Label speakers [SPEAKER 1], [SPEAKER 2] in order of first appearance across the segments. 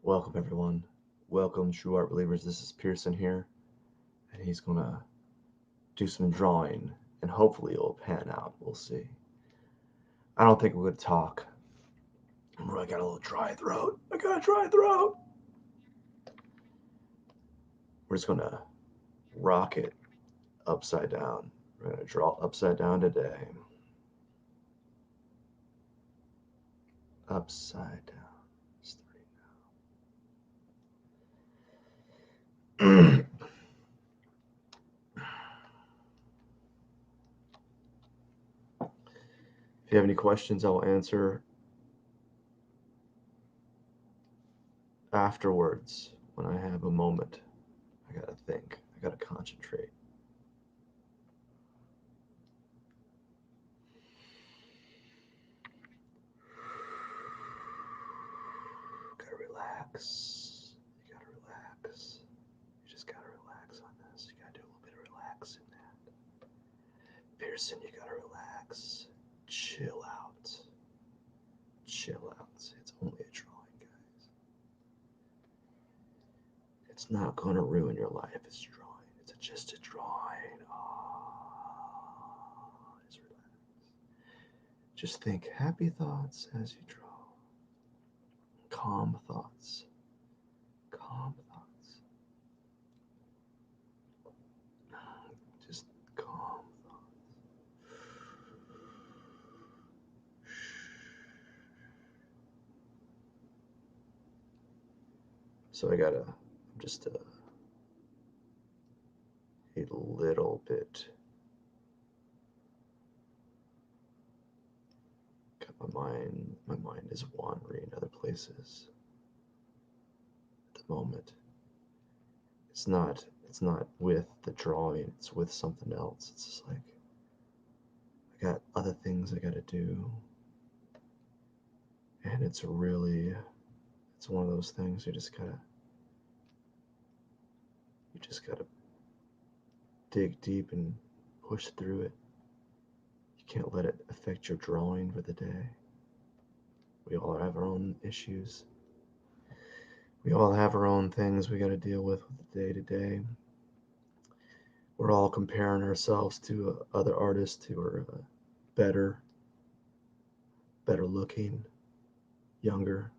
[SPEAKER 1] Welcome, everyone. Welcome, True Art Believers. This is Pearson here, and he's gonna do some drawing, and hopefully it'll pan out. We'll see. I don't think we're gonna talk. I got a little dry throat. I got a dry throat. We're just gonna rock it upside down. We're gonna draw upside down today. Upside down. Starting now. If you have any questions, I'll answer afterwards when I have a moment. I gotta think. I gotta concentrate. Gotta relax. You gotta relax. You just gotta relax on this. You gotta do a little bit of relaxing, man. Pearson, you gotta relax. Chill out. Chill out. It's only a drawing, guys. It's not gonna ruin your life. It's drawing. It's just a drawing. Oh, just relax. Just think happy thoughts as you draw. Calm thoughts. Calm thoughts. Just calm thoughts. So I gotta just a little bit. My mind is wandering other places at the moment. It's not with the drawing, it's with something else. It's just like I got other things I gotta do. And it's one of those things you just gotta dig deep and push through it. You can't let it affect your drawing for the day. We all have our own issues. We all have our own things we got to deal with the day to day. We're all comparing ourselves to other artists who are better, better looking, younger,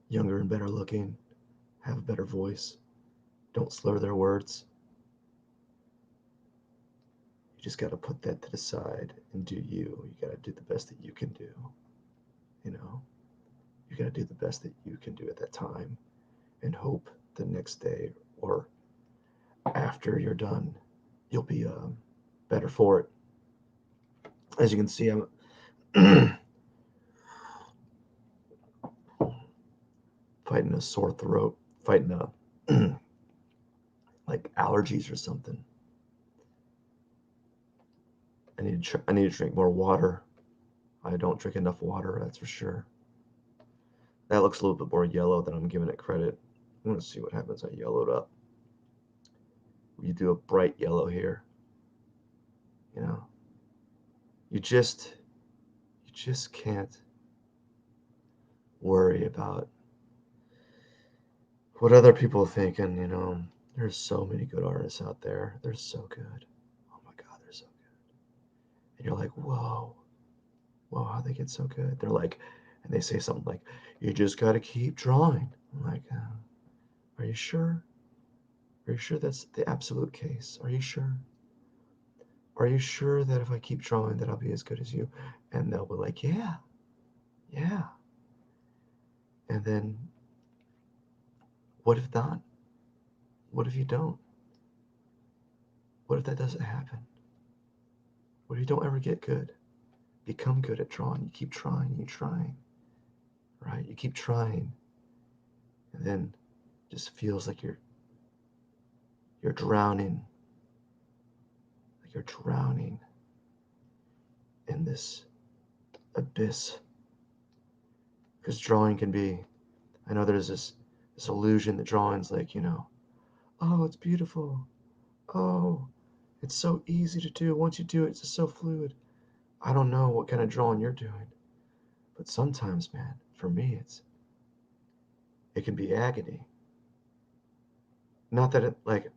[SPEAKER 1] younger and better looking, have a better voice, don't slur their words. You just got to put that to the side and do you. You got to do the best that you can do. You know, you got to do the best that you can do at that time and hope the next day or after you're done, you'll be better for it. As you can see, I'm fighting a sore throat, fighting a like allergies or something. I need to drink more water. I don't drink enough water, that's for sure. That looks a little bit more yellow than I'm giving it credit. I'm gonna see what happens. I yellow it up. You do a bright yellow here. You know, you just can't worry about what other people are thinking. There's so many good artists out there. They're so good. Oh my God, they're so good. And you're like, whoa, how they get so good? They're like, and they say something like, you just got to keep drawing. I'm like, are you sure? Are you sure that's the absolute case? Are you sure? Are you sure that if I keep drawing that I'll be as good as you? And they'll be like, yeah, yeah. And then what if not? What if you don't? What if that doesn't happen? What if you don't ever get good? Become good at drawing. You keep trying, you trying, right? You keep trying. And then it just feels like you're drowning. Like you're drowning in this abyss. Because drawing can be, I know there's this illusion that drawing's like, oh, it's beautiful. Oh, it's so easy to do. Once you do it, it's just so fluid. I don't know what kind of drawing you're doing, but sometimes, man, for me, it can be agony. Not that it, like,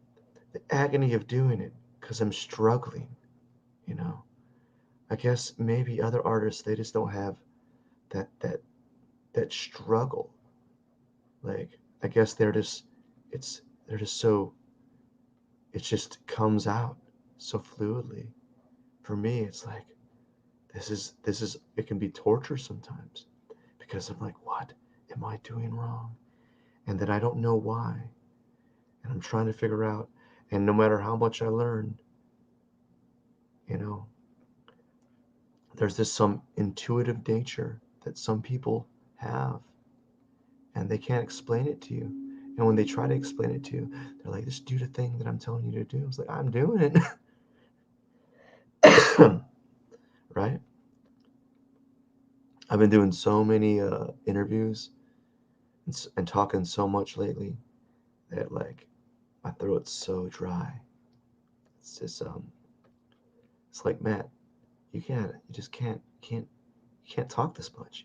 [SPEAKER 1] the agony of doing it because I'm struggling, you know. I guess maybe other artists, they just don't have that struggle. Like, I guess it's they're just so, it just comes out so fluidly. For me, it's like this is it can be torture sometimes because I'm like, what am I doing wrong? And then I don't know why. And I'm trying to figure out, and no matter how much I learn, you know, there's this some intuitive nature that some people have, and they can't explain it to you. And when they try to explain it to you, they're like, just do the thing that I'm telling you to do. It's like, I'm doing it. Right? I've been doing so many interviews and talking so much lately that, like, my throat's so dry. It's just it's like, Matt, you just can't talk this much.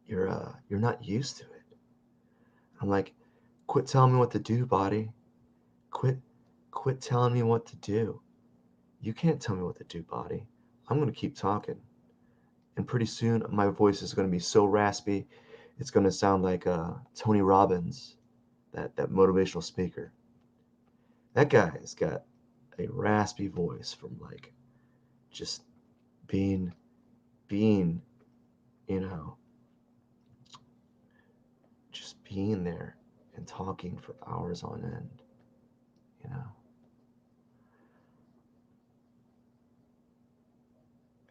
[SPEAKER 1] You're not used to it. I'm like, quit telling me what to do, body. Quit quit telling me what to do. You can't tell me what to do, body. I'm gonna keep talking. And pretty soon my voice is gonna be so raspy, it's gonna sound like Tony Robbins, that motivational speaker. That guy's got a raspy voice from, like, just being being, you know, just being there and talking for hours on end, you know.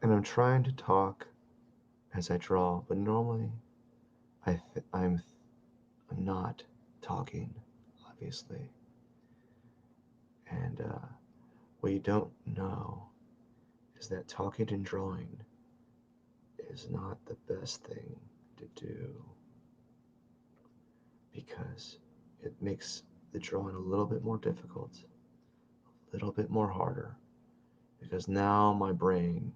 [SPEAKER 1] And I'm trying to talk as I draw, but normally I th- I'm not talking, obviously. And what you don't know is that talking and drawing is not the best thing to do, because it makes the drawing a little bit more difficult, a little bit more harder, because now my brain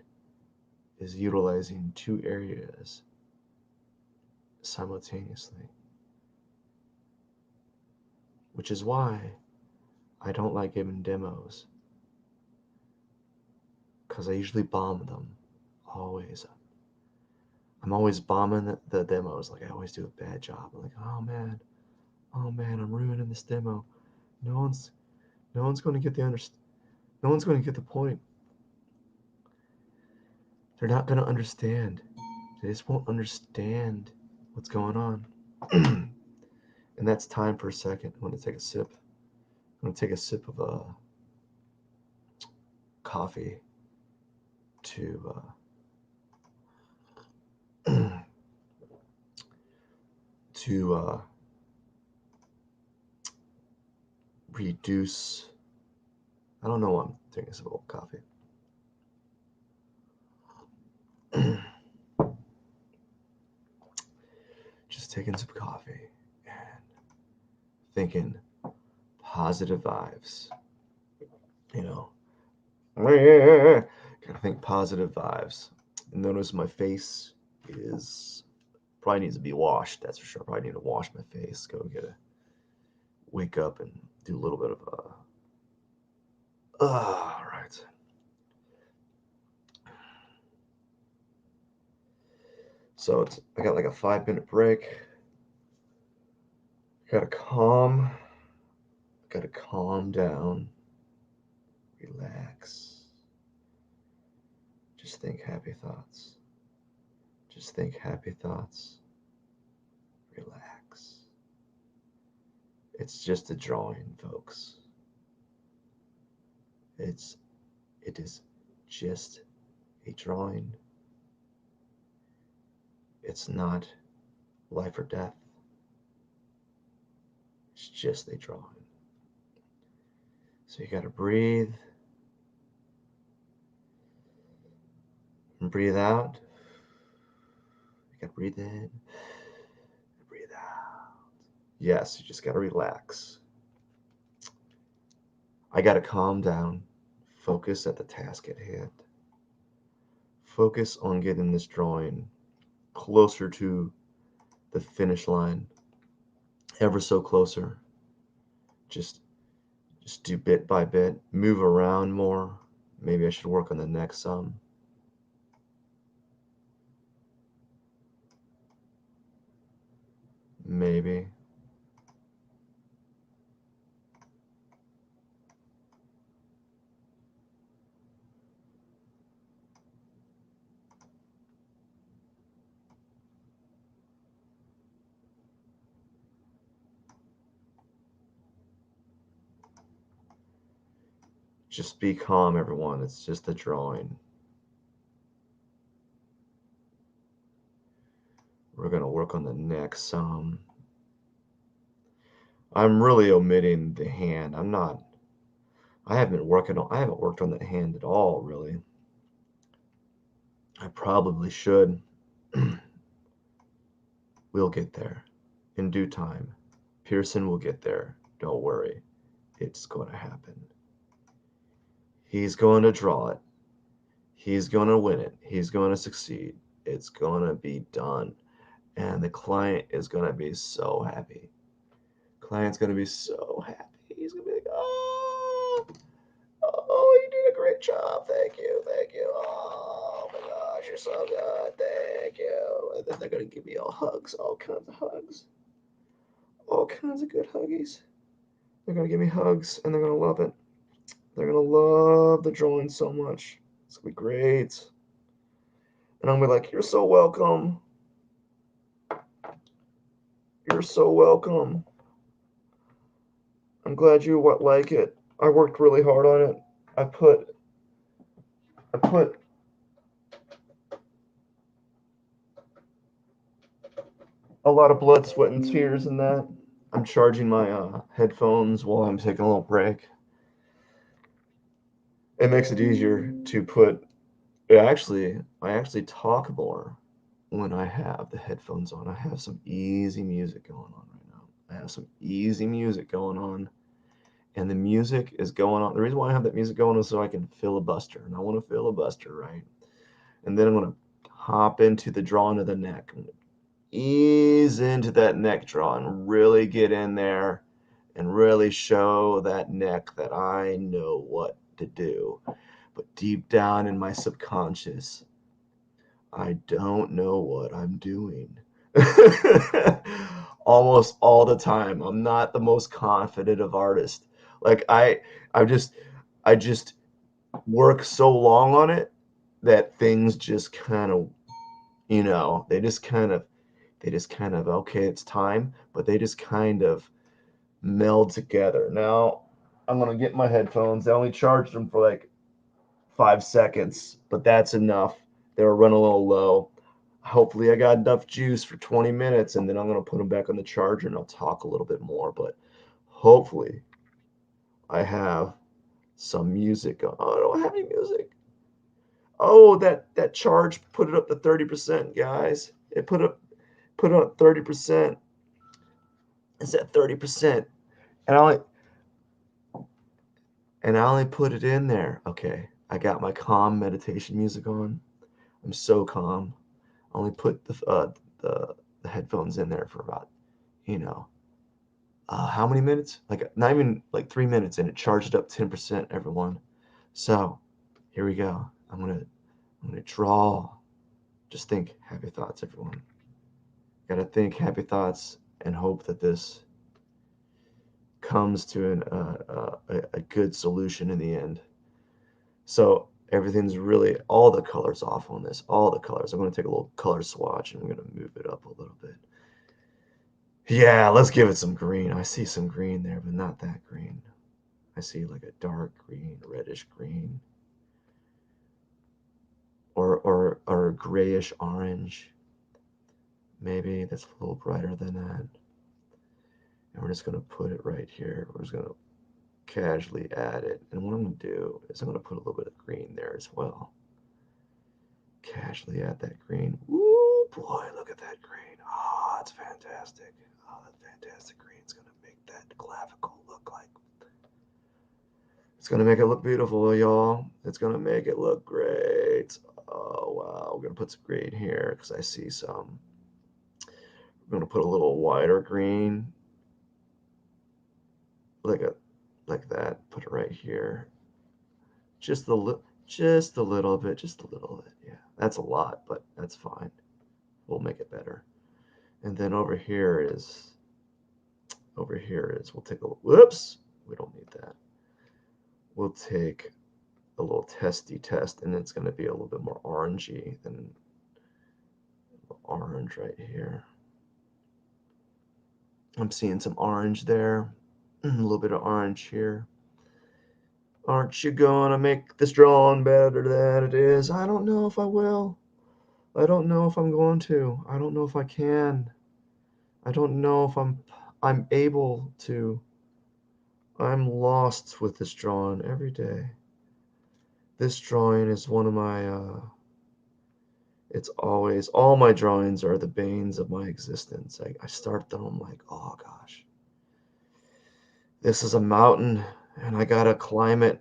[SPEAKER 1] is utilizing two areas simultaneously, which is why I don't like giving demos, because I usually bomb them. Always. I'm always bombing the demos. Like, I always do a bad job. I'm like, oh man, I'm ruining this demo. No one's no one's going to get no one's going to get the point. They're not going to understand. They just won't understand what's going on. And that's time for a second. I'm going to take a sip. I'm going to take a sip of coffee to to reduce. I don't know why I'm taking a sip of coffee. Just taking some coffee and thinking positive vibes. You know, gotta think positive vibes. And notice my face is probably needs to be washed. That's for sure. Probably need to wash my face. Go get a wake up and do a little bit of all right. So I got like a 5 minute break. Gotta calm. Gotta calm down. Relax. Just think happy thoughts. Just think happy thoughts. Relax. It's just a drawing, folks. It is just a drawing. It's not life or death. It's just a drawing. So you gotta breathe and breathe out. You gotta breathe in, breathe out. Yes, you just gotta relax. I gotta calm down, focus at the task at hand, focus on getting this drawing closer to the finish line. ever so closer. Just just do bit by bit, move around more. Maybe I should work on the neck some. Maybe. Just be calm, everyone. It's just a drawing. We're going to work on the neck some. I'm really omitting the hand. I haven't worked on that hand at all, really. I probably should. We'll get there in due time. Pearson will get there. Don't worry. It's going to happen. He's going to draw it. He's going to win it. He's going to succeed. It's going to be done. And the client is going to be so happy. Client's going to be so happy. He's going to be like, oh, you did a great job. Thank you. Thank you. Oh my gosh, you're so good. Thank you. And then they're going to give me all hugs, all kinds of hugs, all kinds of good huggies. They're going to give me hugs and they're going to love it. They're going to love the drawing so much. It's going to be great. And I'm going to be like, you're so welcome. You're so welcome. I'm glad you like it. I worked really hard on it. I put a lot of blood, sweat, and tears in that. I'm charging my headphones while I'm taking a little break. It makes it easier to put. I actually talk more when I have the headphones on. I have some easy music going on right now. I have some easy music going on, and the music is going on. The reason why I have that music going is so I can filibuster, and I want to filibuster, right? And then I'm going to hop into the drawing of the neck. I'm going to ease into that neck draw and really get in there and really show that neck that I know what to do. But deep down in my subconscious, I don't know what I'm doing. Almost all the time. I'm not the most confident of artists. Like I just I just work so long on it that things just kind of, they just kind of okay, it's time, but they just kind of meld together. Now I'm gonna get my headphones. I only charged them for like 5 seconds, but that's enough. They were running a little low. Hopefully I got enough juice for 20 minutes, and then I'm gonna put them back on the charger and I'll talk a little bit more. But hopefully I have some music. Oh, I don't have any music. Oh, that charge put it up to 30%, guys. It put it up 30%. It's at 30%. And I only put it in there. Okay. I got my calm meditation music on. I'm so calm. I only put the headphones in there for about, you know, how many minutes? Like not even like 3 minutes, and it charged up 10%, everyone. So here we go. I'm gonna draw. Just think happy thoughts, everyone. Gotta think happy thoughts and hope that this comes to a good solution in the end. So everything's really, all the colors off on this, all the colors. I'm going to take a little color swatch and I'm going to move it up a little bit. Yeah, let's give it some green. I see some green there, but not that green. I see like a dark green, reddish green, or grayish orange. Maybe that's a little brighter than that. And we're just going to put it right here. We're just going to casually add it. And what I'm going to do is I'm going to put a little bit of green there as well. Casually add that green. Ooh, boy, look at that green. Oh, it's fantastic. Oh, that fantastic green. It's going to make that clavicle look like. It's going to make it look beautiful, y'all. It's going to make it look great. Oh, wow. We're going to put some green here because I see some. We're going to put a little wider green like that. Put it right here. Just a little, just a little bit, just a little bit. Yeah, that's a lot, but that's fine. We'll make it better. And then over here is, we'll take a, whoops, we don't need that. We'll take a little testy test, and it's going to be a little bit more orangey than orange right here. I'm seeing some orange there, a little bit of orange here. Aren't you gonna make this drawing better than it is? I don't know if I will. I don't know if I'm going to. I don't know if I can. I don't know if I'm able to. I'm lost with this drawing every day. This drawing is one of my it's always, all my drawings are the banes of my existence. I start them, I'm like, oh gosh. This is a mountain and I gotta climb it.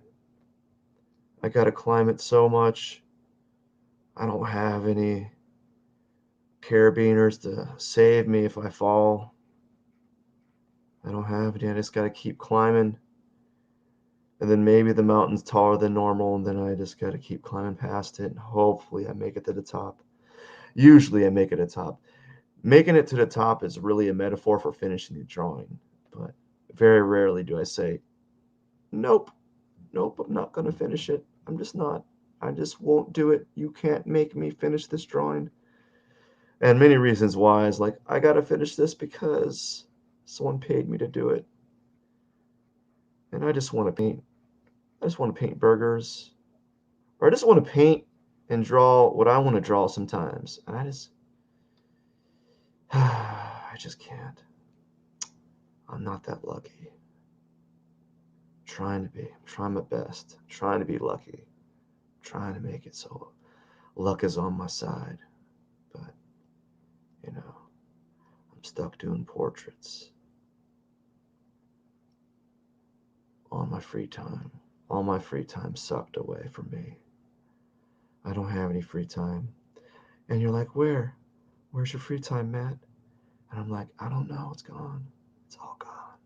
[SPEAKER 1] I gotta climb it so much. I don't have any carabiners to save me if I fall. I don't have any. I just gotta keep climbing. And then maybe the mountain's taller than normal, and then I just gotta keep climbing past it, and hopefully I make it to the top. Usually I make it to the top. Making it to the top is really a metaphor for finishing the drawing, but very rarely do I say, nope, nope, I'm not gonna finish it. I'm just not. I just won't do it. You can't make me finish this drawing. And many reasons why is like, I gotta finish this because someone paid me to do it. And I just want to paint. I just want to paint burgers. Or I just want to paint and draw what I want to draw sometimes. And I just can't. I'm not that lucky. I'm trying to be. I'm trying my best. I'm trying to be lucky. I'm trying to make it so luck is on my side. But, you know, I'm stuck doing portraits on my free time. All my free time sucked away from me. I don't have any free time. And you're like, where? Where's your free time, Matt? And I'm like, I don't know. It's gone. It's all gone.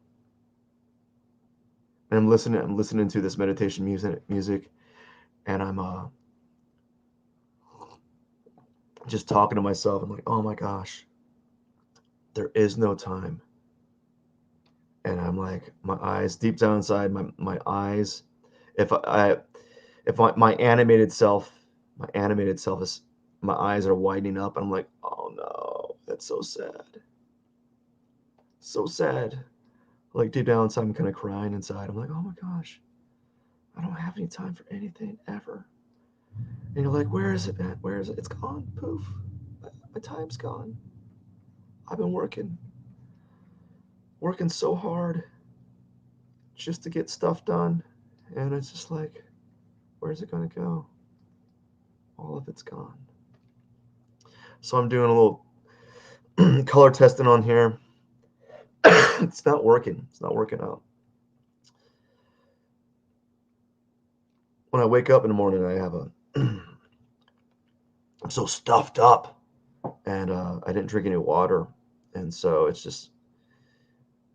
[SPEAKER 1] And I'm listening to this meditation music, and I'm just talking to myself. I'm like, oh my gosh, there is no time. And I'm like, my eyes, deep down inside, my eyes, if I if my animated self is, my eyes are widening up, and I'm like, oh no, that's so sad. So sad. Like deep down inside, I'm kind of crying inside. I'm like, oh my gosh, I don't have any time for anything ever. And you're like, where is it, man? Where is it? It's gone. Poof. My time's gone. I've been working so hard just to get stuff done. And it's just like, where's it going to go? All of it's gone. So I'm doing a little color testing on here. It's not working. It's not working out. When I wake up in the morning, I have a, I'm so stuffed up, and I didn't drink any water. And so it's just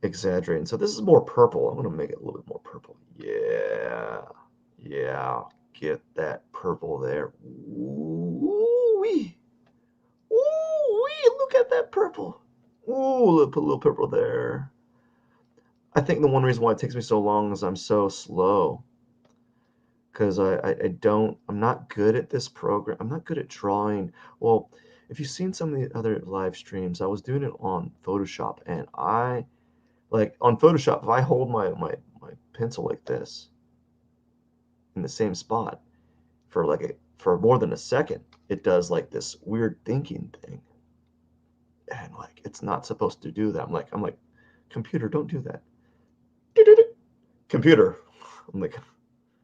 [SPEAKER 1] exaggerating. So this is more purple. I'm going to make it a little bit more purple. Yeah. Yeah. Get that purple there. Ooh-wee. Ooh-wee. Look at that purple. Ooh, put a little purple there. I think the one reason why it takes me so long is I'm so slow. Because I'm not good at this program. I'm not good at drawing. Well, if you've seen some of the other live streams, I was doing it on Photoshop, and like on Photoshop, if I hold my pencil like this in the same spot for for more than a second, it does like this weird thinking thing. And like it's not supposed to do that. I'm like, computer, don't do that. Computer. I'm like,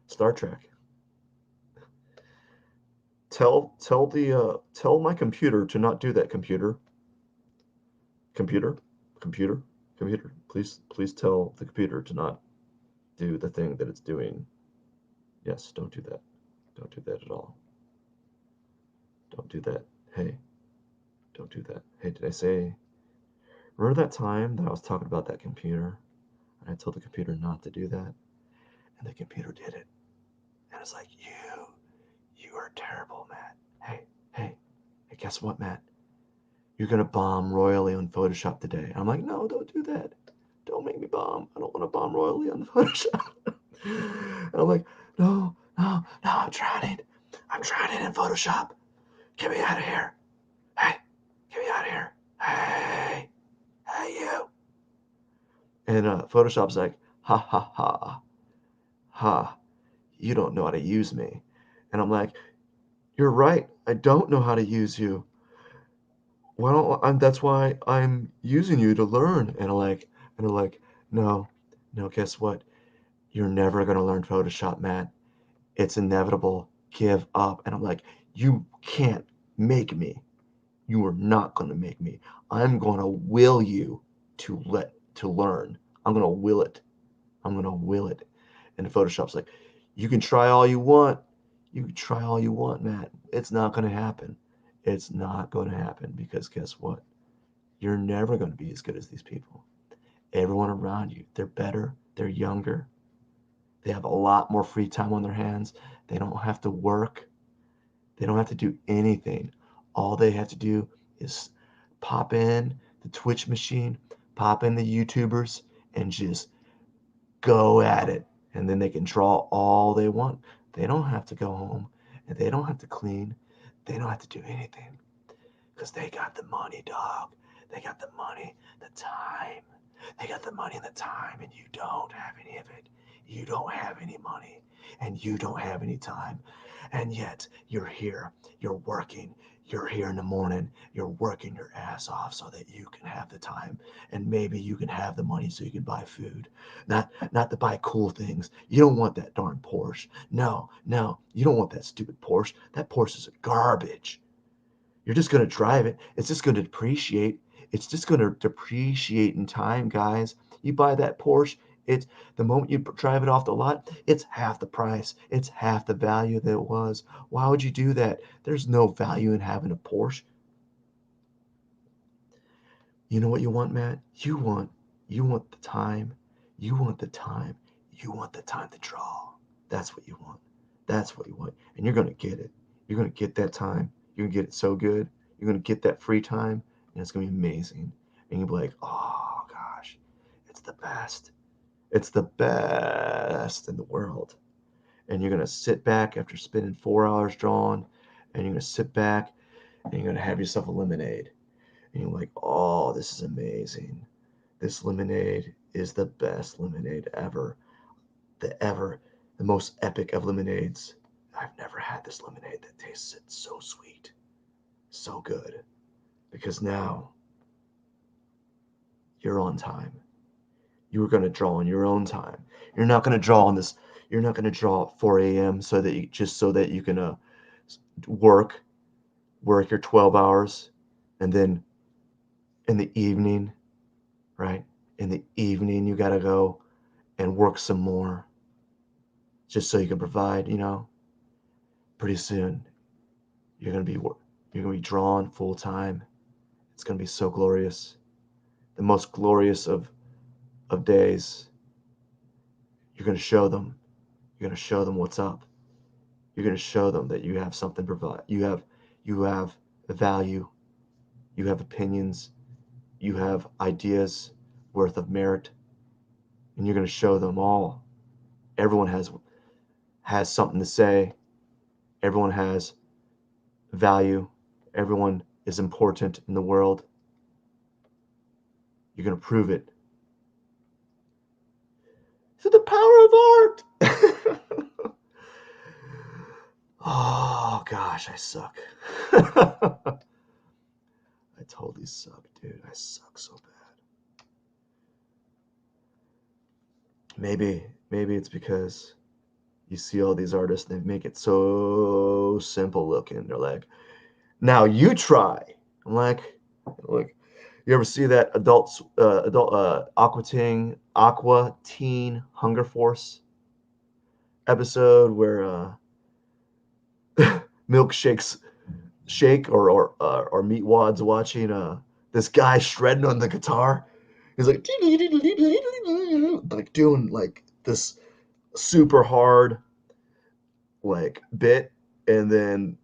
[SPEAKER 1] Star Trek. Tell my computer to not do that, computer. Computer, computer, computer. Please tell the computer to not do the thing that it's doing. Yes, don't do that. Don't do that at all. Don't do that. Hey, don't do that. Hey, did I say? Remember that time that I was talking about that computer? And I told the computer not to do that, and the computer did it. And it's like, you are terrible, Matt. Hey, guess what, Matt? You're gonna bomb royally on Photoshop today. And I'm like, no, don't do that. Don't make me bomb. I don't want to bomb royally on Photoshop. And I'm like, no, I'm drowning. I'm drowning in Photoshop. Get me out of here. Hey, get me out of here. Hey, you. And Photoshop's like, ha ha ha, ha. You don't know how to use me. And I'm like, you're right. I don't know how to use you. That's why I'm using you to learn. And they're like, no, guess what? You're never going to learn Photoshop, Matt. It's inevitable. Give up. And I'm like, you can't make me. You are not going to make me. I'm going to will you to learn. I'm going to will it. I'm going to will it. And Photoshop's like, you can try all you want. You can try all you want, Matt. It's not going to happen. It's not going to happen because guess what? You're never going to be as good as these people. Everyone around you, they're better. They're younger. They have a lot more free time on their hands. They don't have to work. They don't have to do anything. All they have to do is pop in the Twitch machine, pop in the YouTubers, and just go at it. And then they can draw all they want. They don't have to go home, and they don't have to clean. They don't have to do anything because they got the money, dog. They got the money, the time. They got the money and the time, and you don't have any of it. You don't have any money, and you don't have any time. And yet, you're here. You're working. You're here in the morning. You're working your ass off so that you can have the time, and maybe you can have the money so you can buy food. Not to buy cool things. You don't want that darn Porsche. No, you don't want that stupid Porsche. That Porsche is garbage. You're just going to drive it. It's just going to depreciate. It's just going to depreciate in time, guys. You buy that Porsche, it's the moment you drive it off the lot, it's half the price. It's half the value that it was. Why would you do that? There's no value in having a Porsche. You know what you want, Matt? You want the time. You want the time. You want the time to draw. That's what you want. That's what you want. And you're going to get it. You're going to get that time. You're going to get it so good. You're going to get that free time, and it's going to be amazing. And you'll be like, oh, gosh, it's the best. It's the best in the world. And you're going to sit back after spending 4 hours drawing, and you're going to sit back, and you're going to have yourself a lemonade. And you're like, oh, this is amazing. This lemonade is the best lemonade ever. The most epic of lemonades. I've never had this lemonade that tastes so sweet, so good. Because now you're on time. You are going to draw on your own time. You're not going to draw on this. You're not going to draw at 4 a.m. so that you can work your 12 hours, and then in the evening, right? In the evening, you got to go and work some more just so you can provide, pretty soon you're going to be drawn full time. It's going to be so glorious. The most glorious of days. You're going to show them. You're going to show them what's up. You're going to show them that you have something to provide. You have a value. You have opinions. You have ideas worth of merit. And you're going to show them all. Everyone has something to say. Everyone has value. Everyone is important in the world. You're going to prove it through the power of art. Oh, gosh, I suck. I totally suck, dude. I suck so bad. Maybe it's because you see all these artists, they make it so simple looking. They're like, now you try. I'm like, you ever see that adult Aqua Teen Hunger Force episode where Milkshake's Shake or Meatwad's watching this guy shredding on the guitar, He's like doing like this super hard like bit, and then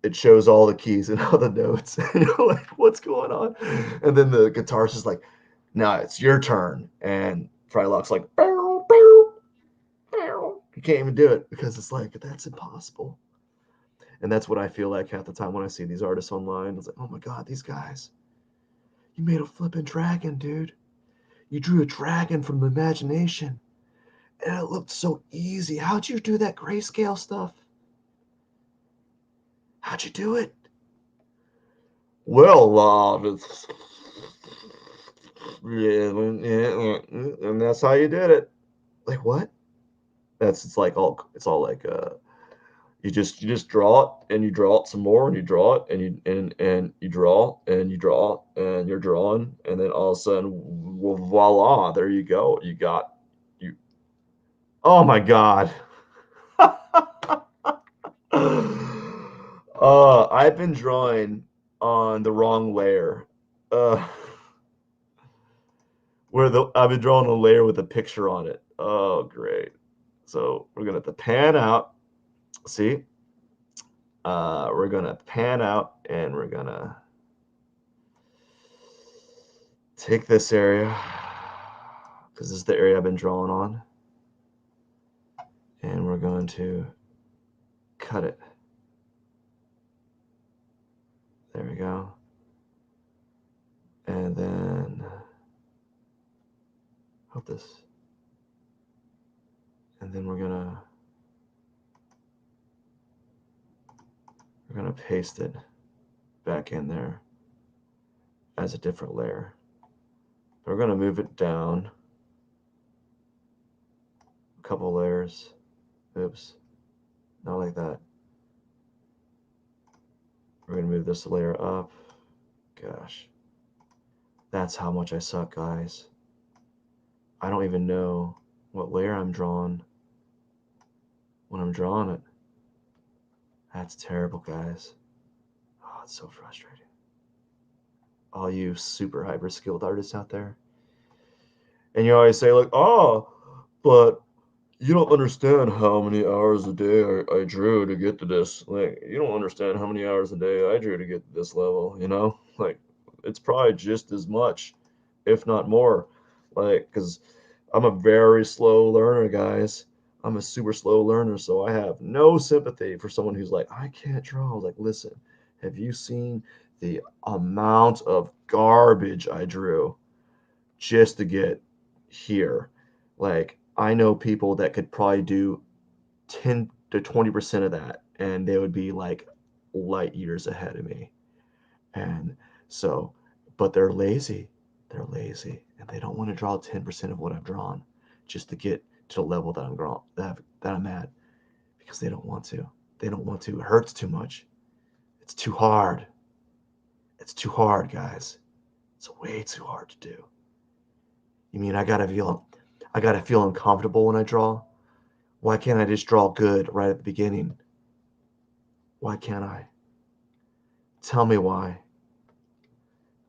[SPEAKER 1] it shows all the keys and all the notes. And you're like, what's going on? And then the guitarist is like, now it's your turn. And Frylock's like, bow, bow, bow. You can't even do it because it's like, that's impossible. And that's what I feel like half the time when I see these artists online. It's like, oh my God, these guys, you made a flipping dragon, dude. You drew a dragon from the imagination. And it looked so easy. How'd you do that grayscale stuff? How'd you do it? Well, yeah, and that's how you did it. Like what? It's all like you just draw it and you draw it some more and you draw it and you draw and you draw and you're drawing and then all of a sudden voila, there you go. You got you. Oh my God. I've been drawing on the wrong layer. Uh, where the I've been drawing a layer with a picture on it. Oh, great. So we're gonna have to pan out. See, we're gonna pan out and we're gonna take this area because this is the area I've been drawing on, and we're going to cut it. There we go. And then hope this. And then we're gonna paste it back in there as a different layer. We're gonna move it down a couple layers. Oops, not like that. We're gonna move this layer up. Gosh, that's how much I suck, guys. I don't even know what layer I'm drawing when I'm drawing it. That's terrible, guys. Oh, it's so frustrating. All you super hyper skilled artists out there. And you always say like, oh, but you don't understand how many hours a day I drew to get to this. Like, you don't understand how many hours a day I drew to get to this level, you know? Like, it's probably just as much, if not more. Like, because I'm a very slow learner, guys. I'm a super slow learner, so I have no sympathy for someone who's like, I can't draw. I was like, listen, have you seen the amount of garbage I drew just to get here? Like, I know people that could probably do 10 to 20% of that, and they would be like light years ahead of me. And so, but they're lazy. They're lazy, and they don't want to draw 10% of what I've drawn just to get to the level that I'm drawn that I'm at because they don't want to. They don't want to. It hurts too much. It's too hard. It's too hard, guys. It's way too hard to do. You mean I gotta feel uncomfortable when I draw? Why can't I just draw good right at the beginning? Why can't I? Tell me why.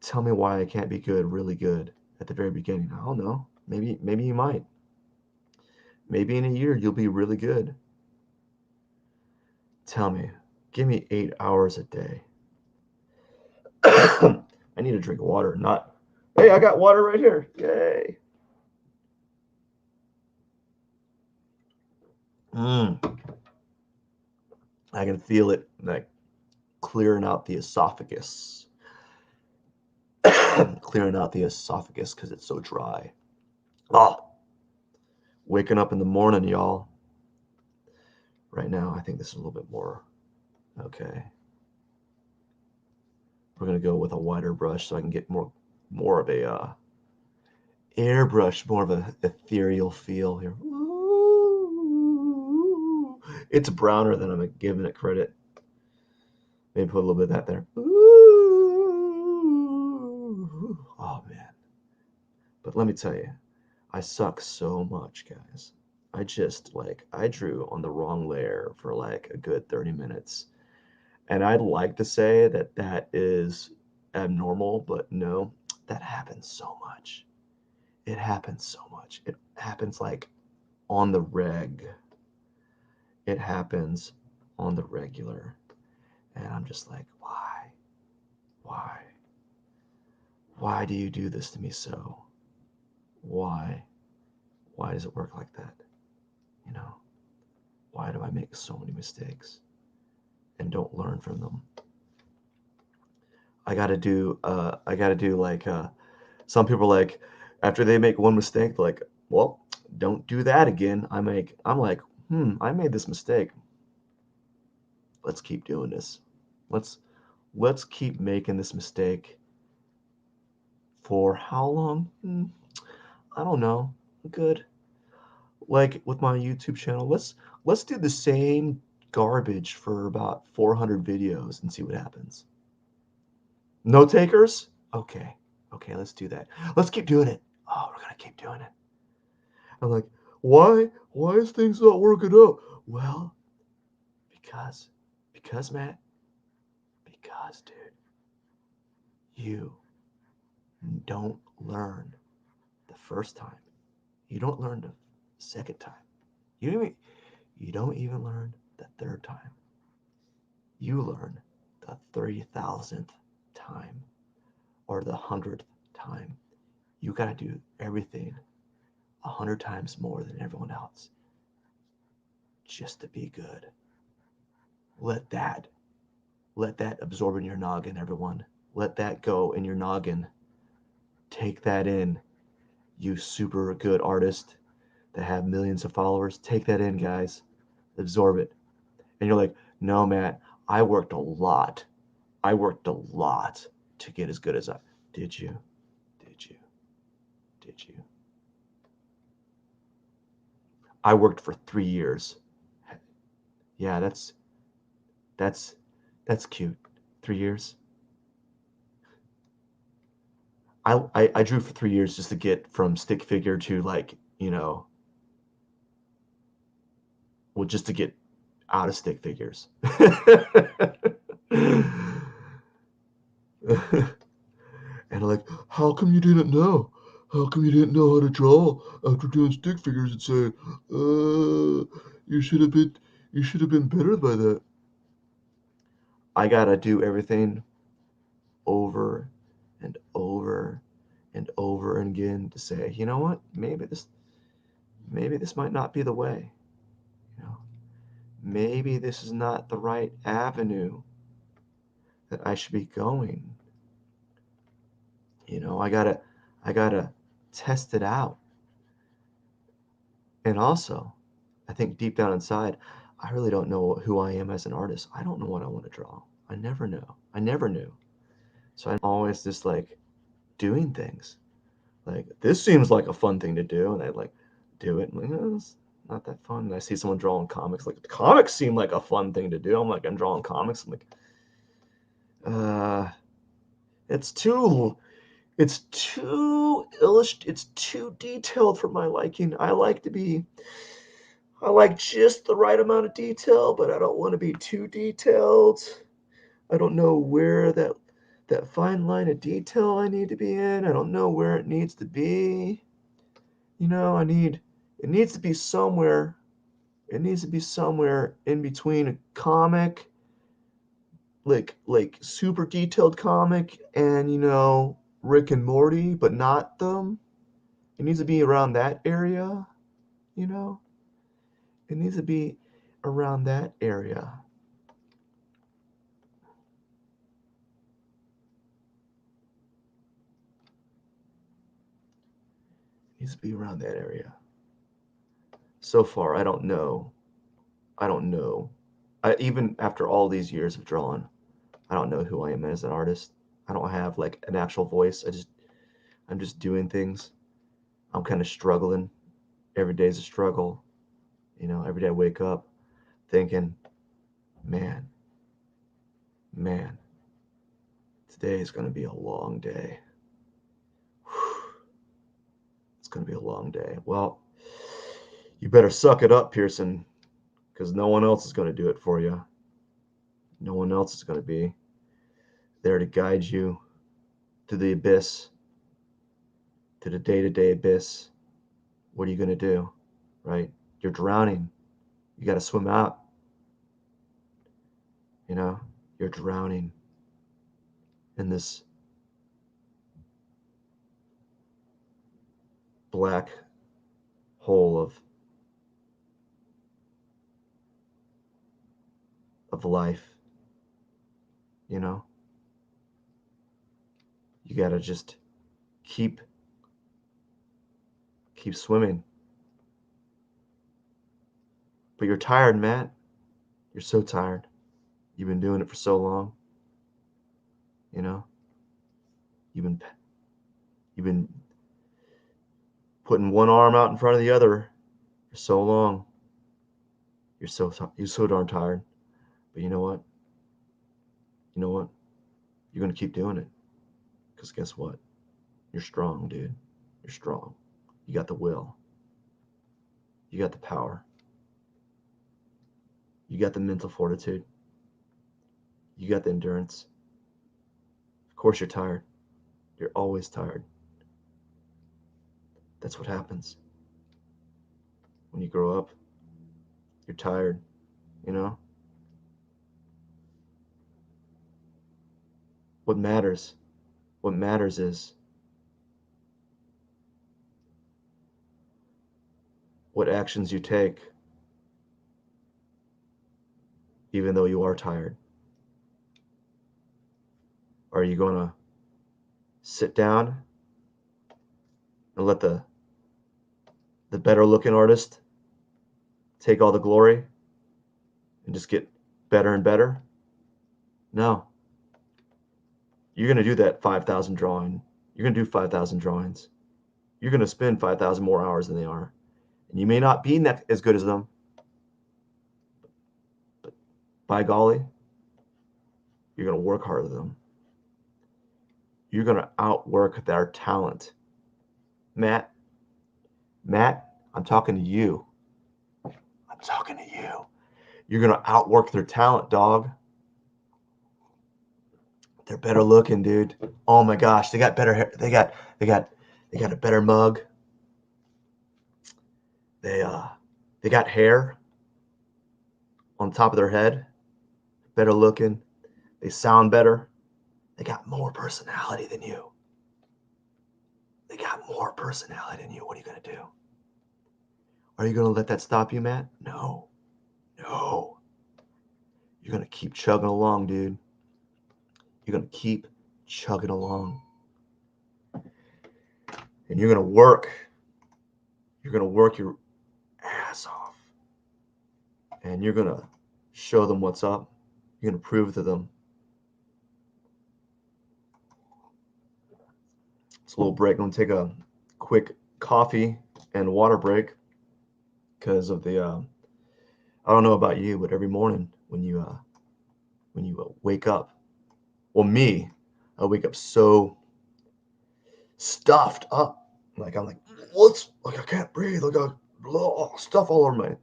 [SPEAKER 1] Tell me why I can't be good, really good at the very beginning. I don't know. Maybe you might. Maybe in a year you'll be really good. Tell me. Give me 8 hours a day. I need a drink of water, not. Hey, I got water right here. Yay. Mm, I can feel it like clearing out the esophagus. Clearing out the esophagus because it's so dry. Oh, waking up in the morning, y'all. Right now, I think this is a little bit more okay. We're gonna go with a wider brush so I can get more of a airbrush, more of a ethereal feel here. Ooh. It's browner than I'm giving it credit. Maybe put a little bit of that there. Ooh. Oh man. But let me tell you, I suck so much, guys. I drew on the wrong layer for like a good 30 minutes. And I'd like to say that that is abnormal, but no, that happens so much. It happens so much. It happens like on the reg. It happens on the regular. And I'm just like, why? Why? Why do you do this to me so? Why? Why does it work like that? You know, why do I make so many mistakes and don't learn from them? I gotta do like some people are like after they make one mistake, they're like, well, don't do that again. I'm like, I made this mistake. Let's keep doing this. Let's let's keep making this mistake for how long? I don't know. Good. Like with my YouTube channel, let's do the same garbage for about 400 videos and see what happens. No takers? Okay. Okay, let's do that. Let's keep doing it. Oh, we're gonna keep doing it. I'm like, why? Why is things not working out? Well, because, Matt, because, dude, you don't learn the first time. You don't learn the second time. You don't even learn the third time. You learn the 3,000th time or the 100th time. You gotta do everything 100 times more than everyone else just to be good. Let that absorb in your noggin, everyone. Let that go in your noggin. Take that in, you super good artist that have millions of followers. Take that in, guys. Absorb it. And you're like, no, Matt, I worked a lot. I worked a lot to get as good as I did. You? Did you? Did you? I worked for 3 years. Yeah, that's cute. 3 years. I drew for 3 years just to get from stick figure to like, well, just to get out of stick figures. And like, how come you didn't know? How come you didn't know how to draw after doing stick figures and say, you should have been better by that. I gotta do everything over and over and over again to say, you know what? Maybe this might not be the way. You know, maybe this is not the right avenue that I should be going. I gotta test it out. And also, I think deep down inside, I really don't know who I am as an artist. I don't know what I want to draw. I never know. I never knew. So I'm always just like doing things. Like this seems like a fun thing to do, and I like do it. And like, it's not that fun. And I see someone drawing comics. Like the comics seem like a fun thing to do. I'm drawing comics. I'm like, uh, it's too it's too detailed for my liking. I like just the right amount of detail, but I don't want to be too detailed. I don't know where that fine line of detail I need to be in. I don't know where it needs to be. It needs to be somewhere. It needs to be somewhere in between a comic, like super detailed comic, and Rick and Morty, but not them. It needs to be around that area, you know? It needs to be around that area. It needs to be around that area. So far, I don't know. I don't know. Even after all these years of drawing, I don't know who I am as an artist. I don't have like an actual voice. I'm just doing things. I'm kind of struggling. Every day is a struggle. Every day I wake up thinking, man, man, today is going to be a long day. It's going to be a long day. Well, you better suck it up, Pearson, because no one else is going to do it for you. No one else is going to be there to guide you to the abyss, to the day-to-day abyss, what are you going to do, right? You're drowning. You got to swim out. You know, you're drowning in this black hole of life. You know, you got to just keep swimming. But you're tired, Matt. You're so tired. You've been doing it for so long. You know, you've been putting one arm out in front of the other for so long. You're so darn tired. But you know what? You know what? You're gonna keep doing it. Because guess what? You're strong, dude. You're strong. You got the will. You got the power. You got the mental fortitude. You got the endurance. Of course you're tired. You're always tired. That's what happens. When you grow up, you're tired, you know? What matters is what actions you take, even though you are tired. Are you going to sit down and let the better looking artist take all the glory and just get better and better? No. You're going to do that 5,000 drawing. You're going to do 5,000 drawings. You're going to spend 5,000 more hours than they are. And you may not be as good as them, but by golly, you're going to work harder than them. You're going to outwork their talent. Matt, I'm talking to you. I'm talking to you. You're going to outwork their talent, dog. They're better looking, dude. Oh my gosh, they got better hair. They got a better mug. They got hair on top of their head. Better looking. They sound better. They got more personality than you. They got more personality than you. What are you going to do? Are you going to let that stop you, Matt? No. You're going to keep chugging along, dude. You're going to keep chugging along. And you're going to work. You're going to work your ass off. And you're going to show them what's up. You're going to prove to them. It's a little break. I'm going to take a quick coffee and water break because of the, I don't know about you, but every morning when you wake up, well, me, I wake up so stuffed up. Like, I'm like, I can't breathe. I got stuff all over my,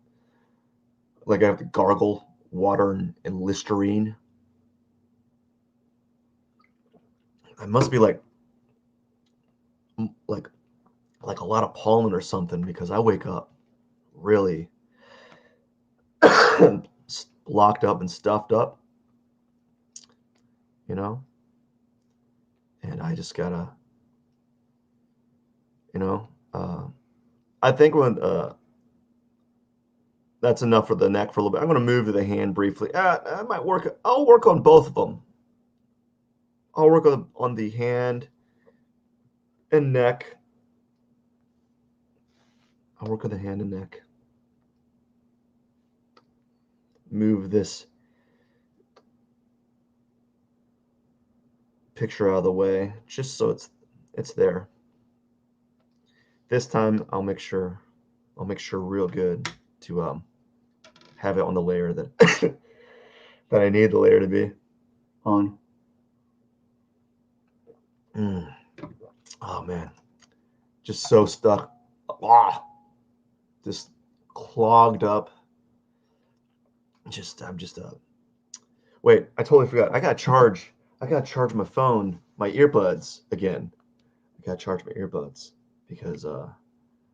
[SPEAKER 1] like I have to gargle water and Listerine. I must be like a lot of pollen or something because I wake up really locked up and stuffed up, you know, and I just gotta, you know, I think when that's enough for the neck for a little bit. I'm going to move to the hand briefly. I might work. I'll work on both of them. I'll work on the hand and neck. I'll work on the hand and neck. Move this picture out of the way just so it's there. This time I'll make sure real good to have it on the layer that that I need the layer to be on. Oh man, just so stuck. Just clogged up. I'm just wait, I totally forgot. I gotta charge my phone, my earbuds again. I gotta charge my earbuds. because they're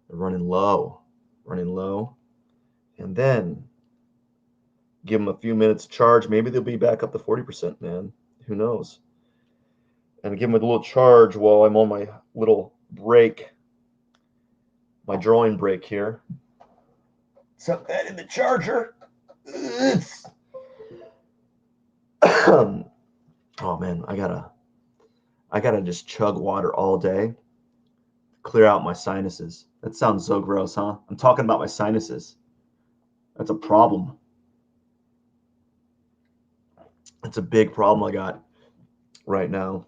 [SPEAKER 1] running low, and then give them a few minutes charge. Maybe they'll be back up to 40%, man. Who knows? And give them a little charge while I'm on my little break, my drawing break here. Set that in the charger. Oh man, I gotta just chug water all day, clear out my sinuses. That sounds so gross, huh? I'm talking about my sinuses. That's a problem. It's a big problem I got right now.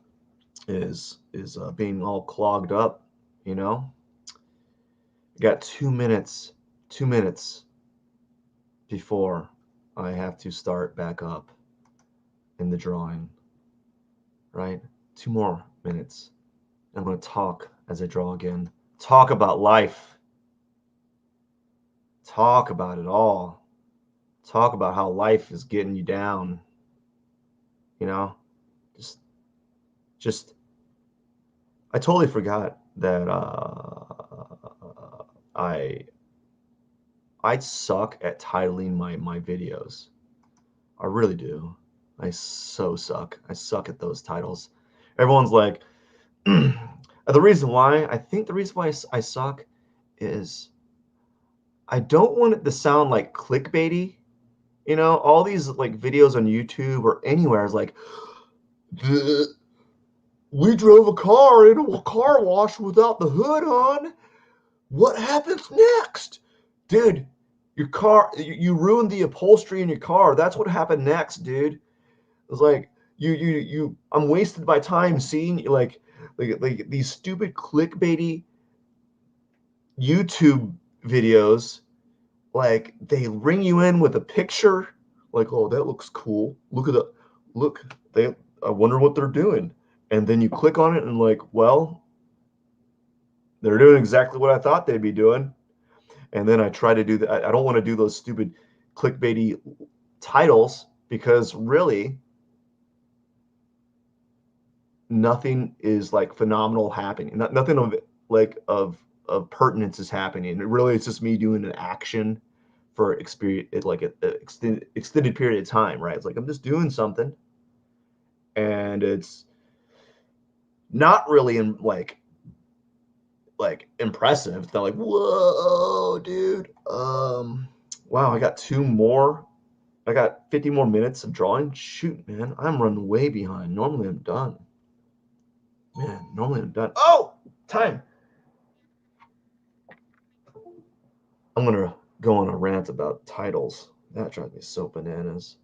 [SPEAKER 1] Is being all clogged up. You know, I got 2 minutes. 2 minutes before I have to start back up in the drawing. Right? 2 more minutes. I'm going to talk as I draw again. Talk about life. Talk about it all. Talk about how life is getting you down. You know, just. I totally forgot that I suck at titling my videos. I really do. I so suck. I suck at those titles. Everyone's like, the reason why I suck is I don't want it to sound like clickbaity. You know, all these like videos on YouTube or anywhere is like, we drove a car into a car wash without the hood on. What happens next? Dude, your car, you ruined the upholstery in your car. That's what happened next, dude. It was like, I'm wasted my time seeing like these stupid clickbaity YouTube videos. Like they ring you in with a picture, like, oh, that looks cool. Look, I wonder what they're doing. And then you click on it and like, well, they're doing exactly what I thought they'd be doing. And then I try to do that. I don't want to do those stupid clickbaity titles because really nothing is like phenomenal happening. Nothing of like of pertinence is happening. It really it's just me doing an action for experience like an extended period of time, right? It's like I'm just doing something and it's not really in like impressive. They're like, whoa, dude. Wow, I got 50 more minutes of drawing. Shoot, man, I'm running way behind. Normally I'm done. Man, normally I'm done. Oh, time. I'm gonna go on a rant about titles. That drives me so bananas.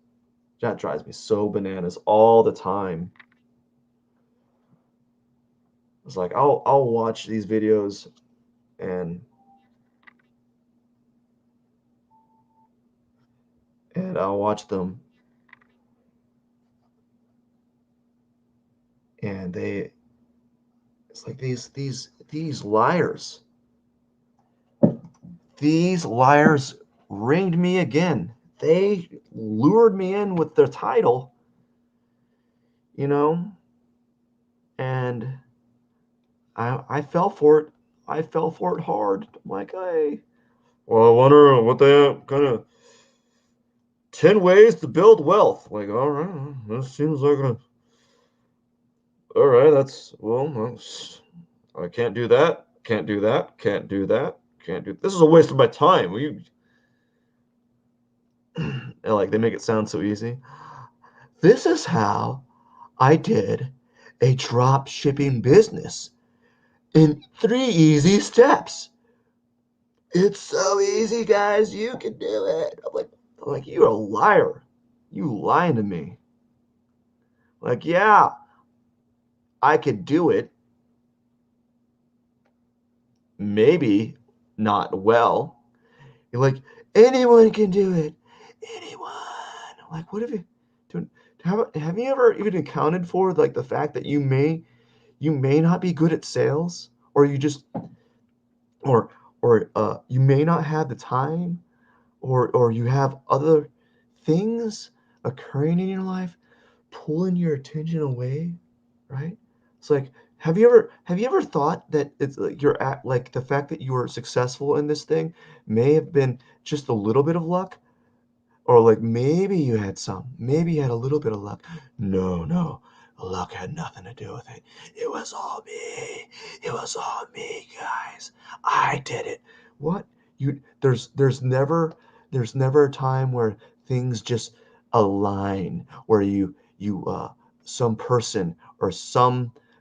[SPEAKER 1] That drives me so bananas all the time. It's like I'll watch these videos and I'll watch them and it's like these liars. These liars ringed me again. They lured me in with their title, you know, and I fell for it. I fell for it hard. I'm like, hey, well, I wonder what they kind of 10 ways to build wealth. Like, all right, that seems like all right, I can't do that. Can't do that. Can't do that. Can't do this is a waste of my time. And like they make it sound so easy. This is how I did a drop shipping business in 3 easy steps. It's so easy, guys. You can do it. I'm like, you're a liar. You lying to me. Like, yeah, I could do it. Maybe not well. You're like, anyone can do it. Anyone. Like, what have you done? Have you ever even accounted for like the fact that you may not be good at sales, or you just or you may not have the time, or you have other things occurring in your life pulling your attention away, right? It's like Have you ever thought that it's like you're at like the fact that you were successful in this thing may have been just a little bit of luck? Or like maybe you had a little bit of luck. No, no, luck had nothing to do with it. It was all me. It was all me, guys. I did it. What? There's never a time where things just align, where some person or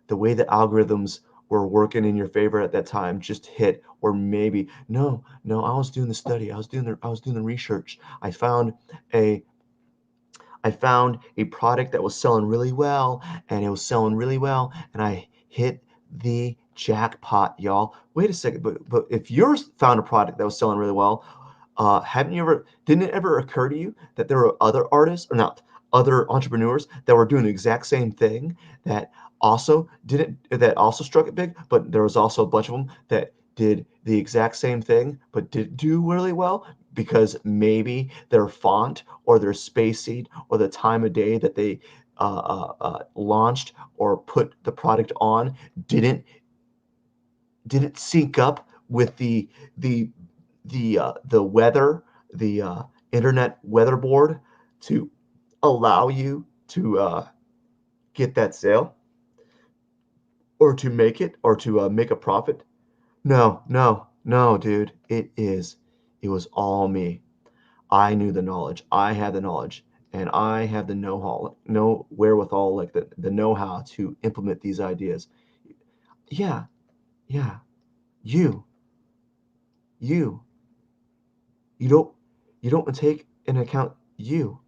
[SPEAKER 1] the way the algorithms were working in your favor at that time just hit, or maybe no, no, I was doing the study, I was doing the research. A I found a product that was selling really well, and it was selling really well, and I hit the jackpot, y'all. Wait a second, but if yours found a product that was selling really well, didn't it ever occur to you that there were other artists, or not, other entrepreneurs that were doing the exact same thing that also struck it big, but there was also a bunch of them that did the exact same thing but didn't do really well because maybe their font or their space seed or the time of day that they launched or put the product on didn't didn't sync up with the the weather, the internet weather board to allow you to get that sale or to make it or to make a profit. No, no, no, dude. It was all me. I knew the knowledge. I had the knowledge, and I have the know-how, no wherewithal, like the know-how to implement these ideas. Yeah, yeah. You, you, you don't, you don't take into account you.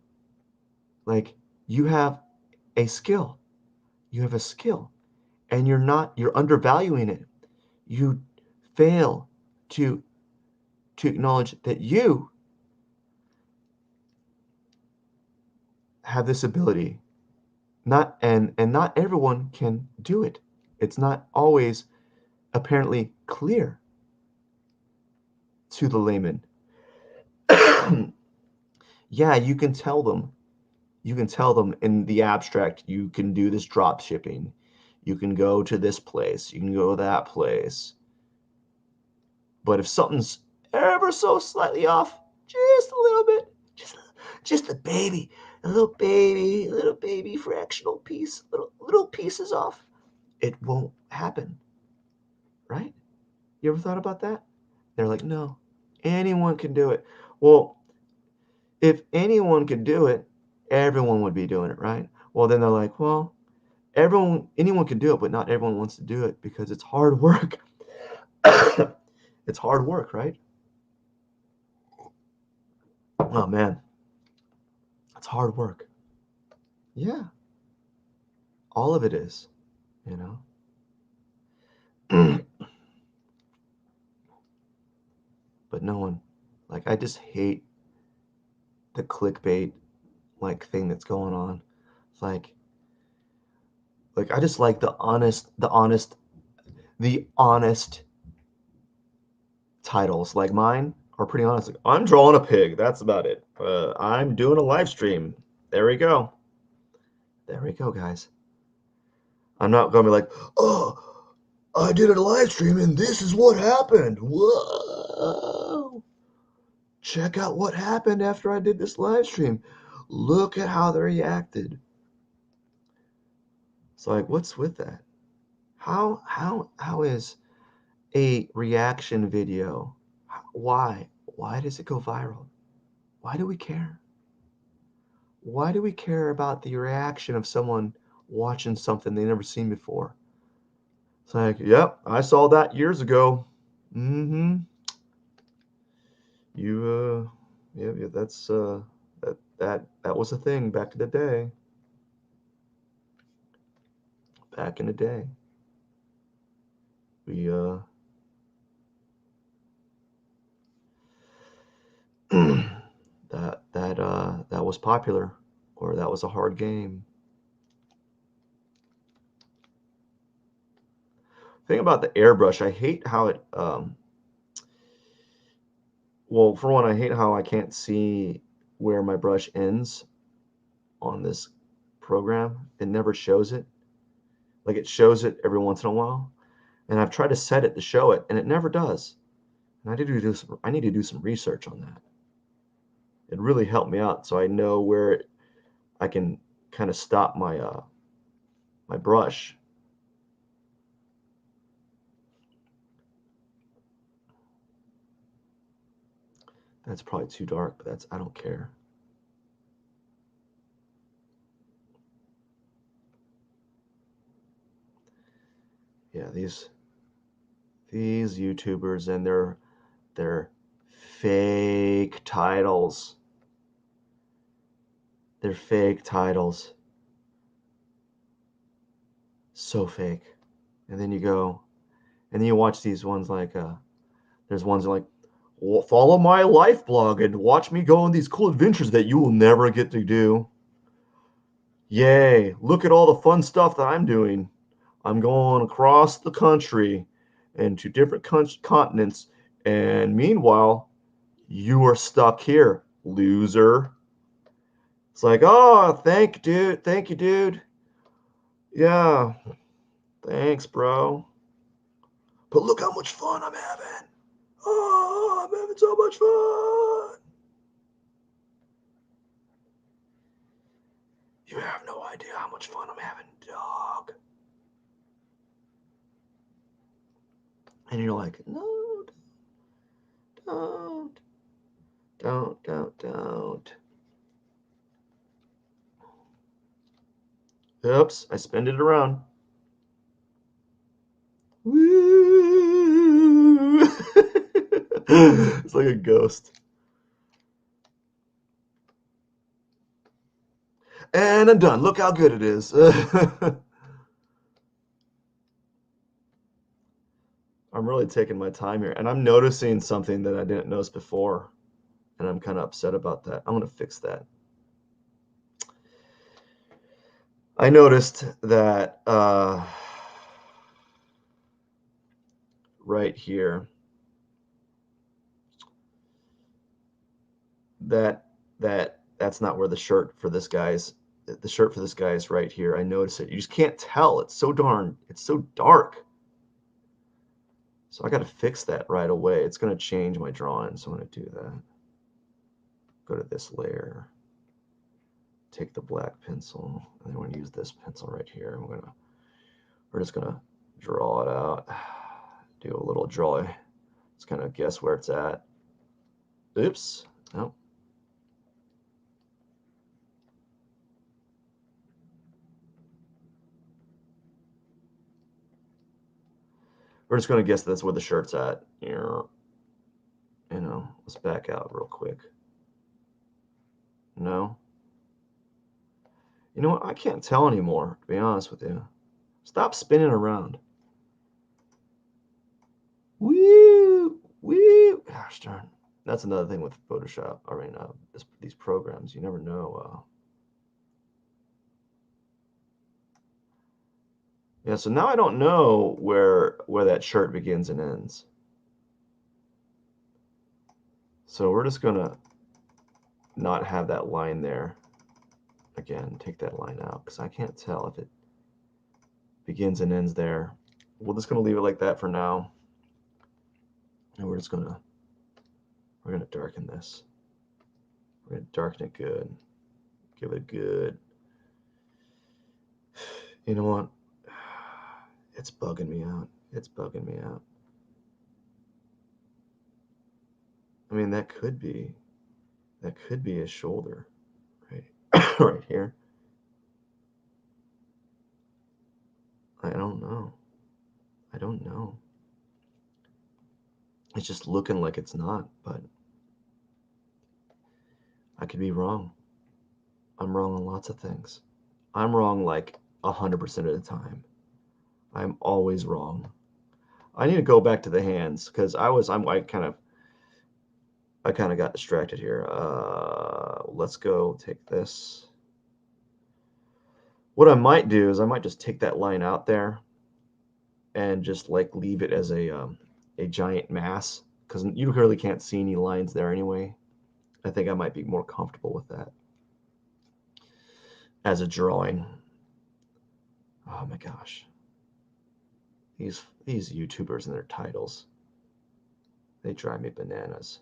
[SPEAKER 1] Like you have a skill. You have a skill, and you're undervaluing it. You fail to acknowledge that you have this ability. Not everyone can do it. It's not always apparently clear to the layman. Yeah, you can tell them in the abstract, you can do this drop shipping. You can go to this place, you can go to that place. But if something's ever so slightly off, just a little bit, just a little baby fractional piece, little pieces off, it won't happen, right? You ever thought about that? They're like, no, anyone can do it. Well, if anyone could do it, everyone would be doing it, right? Well, then they're like, well, anyone can do it, but not everyone wants to do it because it's hard work. It's hard work, right? Oh man, it's hard work. Yeah, all of it is, you know. But no one, like, I just hate the clickbait like thing that's going on. It's like I just like the honest titles. Like mine are pretty honest. Like, I'm drawing a pig. That's about it. I'm doing a live stream. There we go. There we go, guys. I'm not gonna be like, oh, I did a live stream and this is what happened. Whoa! Check out what happened after I did this live stream. Look at how they reacted. It's like, what's with that? How is a reaction video? Why? Why does it go viral? Why do we care? Why do we care about the reaction of someone watching something they've never seen before? It's like, yep, I saw that years ago. Mm-hmm. Yeah, that's that was a thing back in the day. Back in the day, we that was popular, or that was a hard game. Thing about the airbrush, I hate how it well, for one, I hate how I can't see where my brush ends on this program. It never shows it. Like it shows it every once in a while. And I've tried to set it to show it, and it never does. And I need to do some research on that. It really helped me out, so I know where I can kind of stop my my brush. That's probably too dark, but I don't care. Yeah, these YouTubers and their fake titles. They're fake titles. So fake. And then you go, and then you watch these ones like, there's ones like, well, follow my life blog and watch me go on these cool adventures that you will never get to do. Yay, look at all the fun stuff that I'm doing. I'm going across the country and to different continents. And meanwhile, you are stuck here, loser. It's like, oh, thank you, dude. Yeah, thanks, bro. But look how much fun I'm having. Oh, I'm having so much fun. You have no idea how much fun I'm having, dog. And you're like, no, don't, don't. Oops, I spin it around. Woo! It's like a ghost. And I'm done. Look how good it is. I'm really taking my time here. And I'm noticing something that I didn't notice before. And I'm kind of upset about that. I'm going to fix that. I noticed that right here, that's not where the shirt for this guy's right here. I noticed it. You just can't tell. It's so dark. So I got to fix that right away. It's going to change my drawing. So I'm going to do that. Go to this layer, take the black pencil, and then we're going to use this pencil right here. We're just going to draw it out. Do a little draw. Just kind of guess where it's at. Oops. Nope. We're just going to guess that's where the shirt's at. You know, let's back out real quick. No. You know what? I can't tell anymore, to be honest with you. Stop spinning around. Woo! Woo! Gosh darn. That's another thing with Photoshop. I mean, these programs. You never know. Yeah, so now I don't know where that shirt begins and ends. So we're just gonna not have that line there. Again, take that line out because I can't tell if it begins and ends there. We're just gonna leave it like that for now. And we're gonna darken this. We're gonna darken it good. Give it a good. You know what? It's bugging me out. It's bugging me out. I mean, that could be his shoulder, right? Right here. I don't know. I don't know. It's just looking like it's not, but I could be wrong. I'm wrong on lots of things. I'm wrong like 100% of the time. I'm always wrong. I need to go back to the hands because I kind of got distracted here. Let's go take this. What I might do is I might just take that line out there and just like leave it as a giant mass because you really can't see any lines there anyway. I think I might be more comfortable with that as a drawing. Oh my gosh. These YouTubers and their titles, they drive me bananas.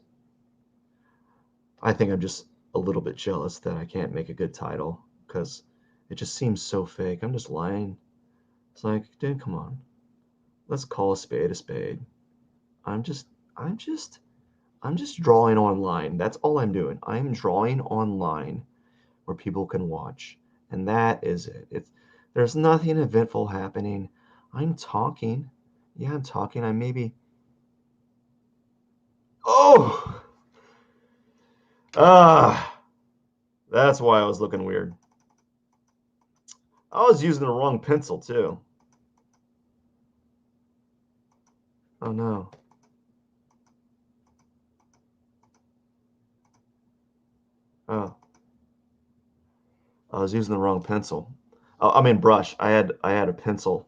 [SPEAKER 1] I think I'm just a little bit jealous that I can't make a good title because it just seems so fake. I'm just lying. It's like, dude, come on. Let's call a spade a spade. I'm just I'm just I'm just drawing online. That's all I'm doing. I'm drawing online where people can watch. And that is it. There's nothing eventful happening. I'm talking. Yeah, I'm talking. I maybe Oh! Ah, that's why I was looking weird. I was using the wrong pencil too. Oh no. Oh, I was using the wrong pencil. Oh, I mean brush. I had a pencil.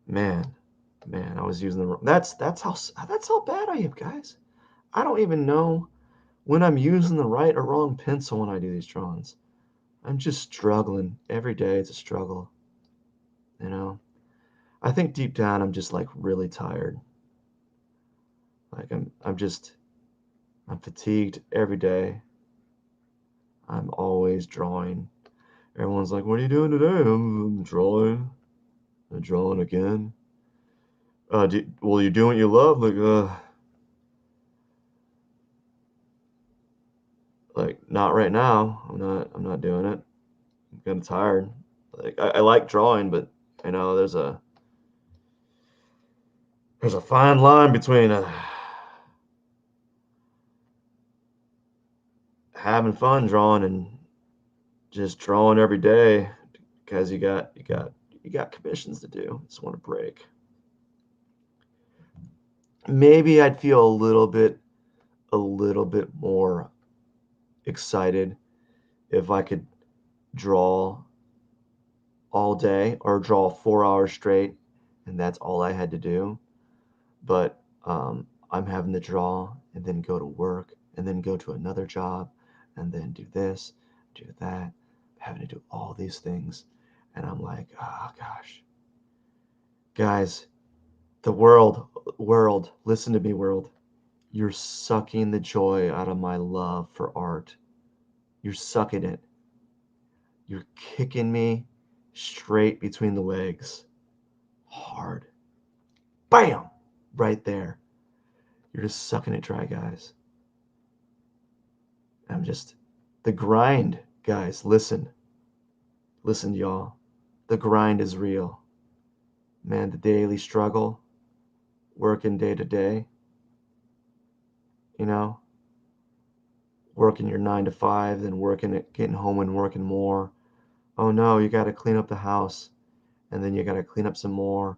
[SPEAKER 1] Man, man, I was using the wrong. That's how bad I am, guys. I don't even know when I'm using the right or wrong pencil when I do these drawings. I'm just struggling. Every day it's a struggle, you know. I think deep down I'm just like really tired. Like I'm fatigued every day. I'm always drawing. Everyone's like, "What are you doing today?" I'm drawing. I'm drawing again. Well, you're doing what you love. Like not right now. I'm not doing it. I'm kind of tired. Like I like drawing, but there's a fine line between having fun drawing and just drawing every day because you got commissions to do. Just want a break. Maybe I'd feel a little bit more excited if I could draw all day or draw 4 hours straight and that's all I had to do. But I'm having to draw and then go to work and then go to another job and then do this, do that, having to do all these things. And I'm like, oh gosh. Guys, the world, listen to me, world. You're sucking the joy out of my love for art. You're sucking it. You're kicking me straight between the legs. Hard. Bam! Right there. You're just sucking it dry, guys. The grind, guys, listen. Listen, y'all. The grind is real. Man, the daily struggle, working day to day, you know, working your 9 to 5, then getting home and working more. Oh no, you got to clean up the house, and then you got to clean up some more,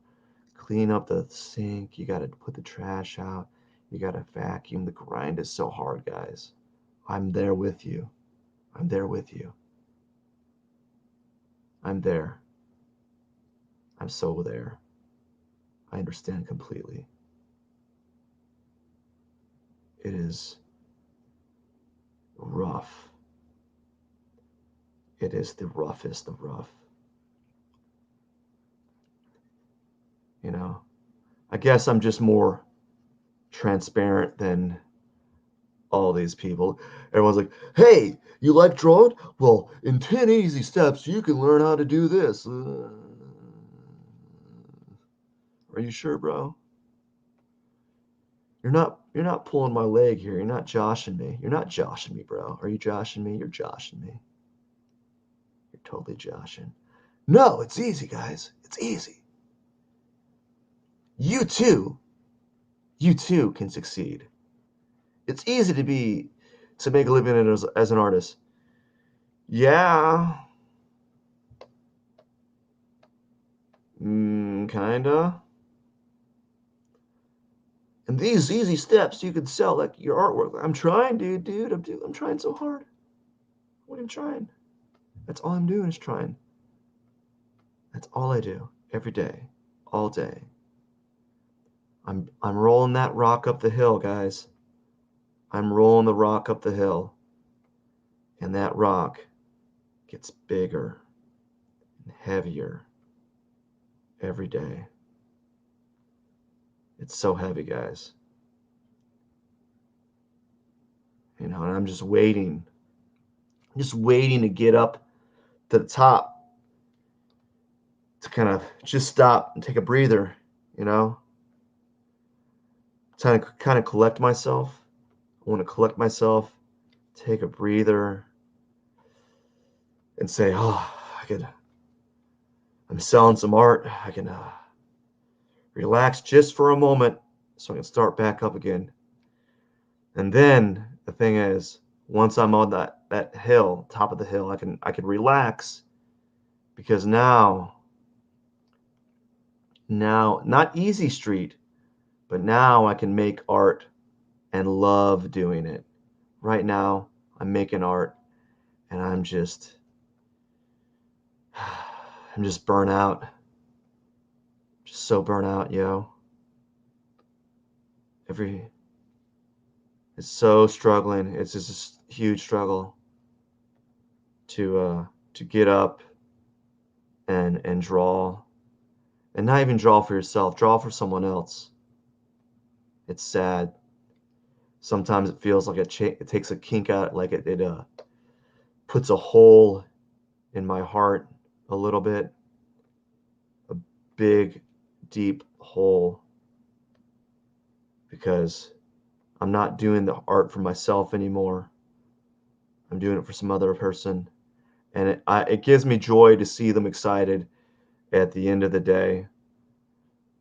[SPEAKER 1] clean up the sink, you got to put the trash out, you got to vacuum. The grind is so hard, guys. I'm there with you. I'm there with you. I'm there. I'm so there. I understand completely. It is rough. It is the roughest of rough. You know, I guess I'm just more transparent than all these people. Everyone's like, hey, you like drawing? Well, in 10 easy steps, you can learn how to do this. Are you sure, bro? You're not pulling my leg here. You're not joshing me. You're not joshing me, bro. Are you joshing me? You're joshing me. You're totally joshing. No, it's easy, guys. It's easy. You too, you too can succeed. It's easy to make a living as an artist. Yeah, kinda. And these easy steps, you can sell like your artwork. I'm trying, dude. I'm trying so hard. What am I trying? That's all I'm doing is trying. That's all I do every day, all day. I'm rolling that rock up the hill, guys. I'm rolling the rock up the hill, and that rock gets bigger and heavier every day. It's so heavy, guys. And I'm just waiting to get up to the top to kind of just stop and take a breather, you know, kind of collect myself. I want to collect myself, take a breather, and say, oh, I'm selling some art. I can relax just for a moment so I can start back up again. And then the thing is, once I'm on that hill, top of the hill, I can relax because now not easy street, but now I can make art and love doing it. Right now, I'm making art and I'm just burnt out. Just so burnt out, yo. Every It's so struggling. It's just a huge struggle to get up and draw, and not even draw for yourself, draw for someone else. It's sad. Sometimes it feels like it takes a kink out, like it puts a hole in my heart a little bit, a big, deep hole, because I'm not doing the art for myself anymore. I'm doing it for some other person, and it gives me joy to see them excited at the end of the day.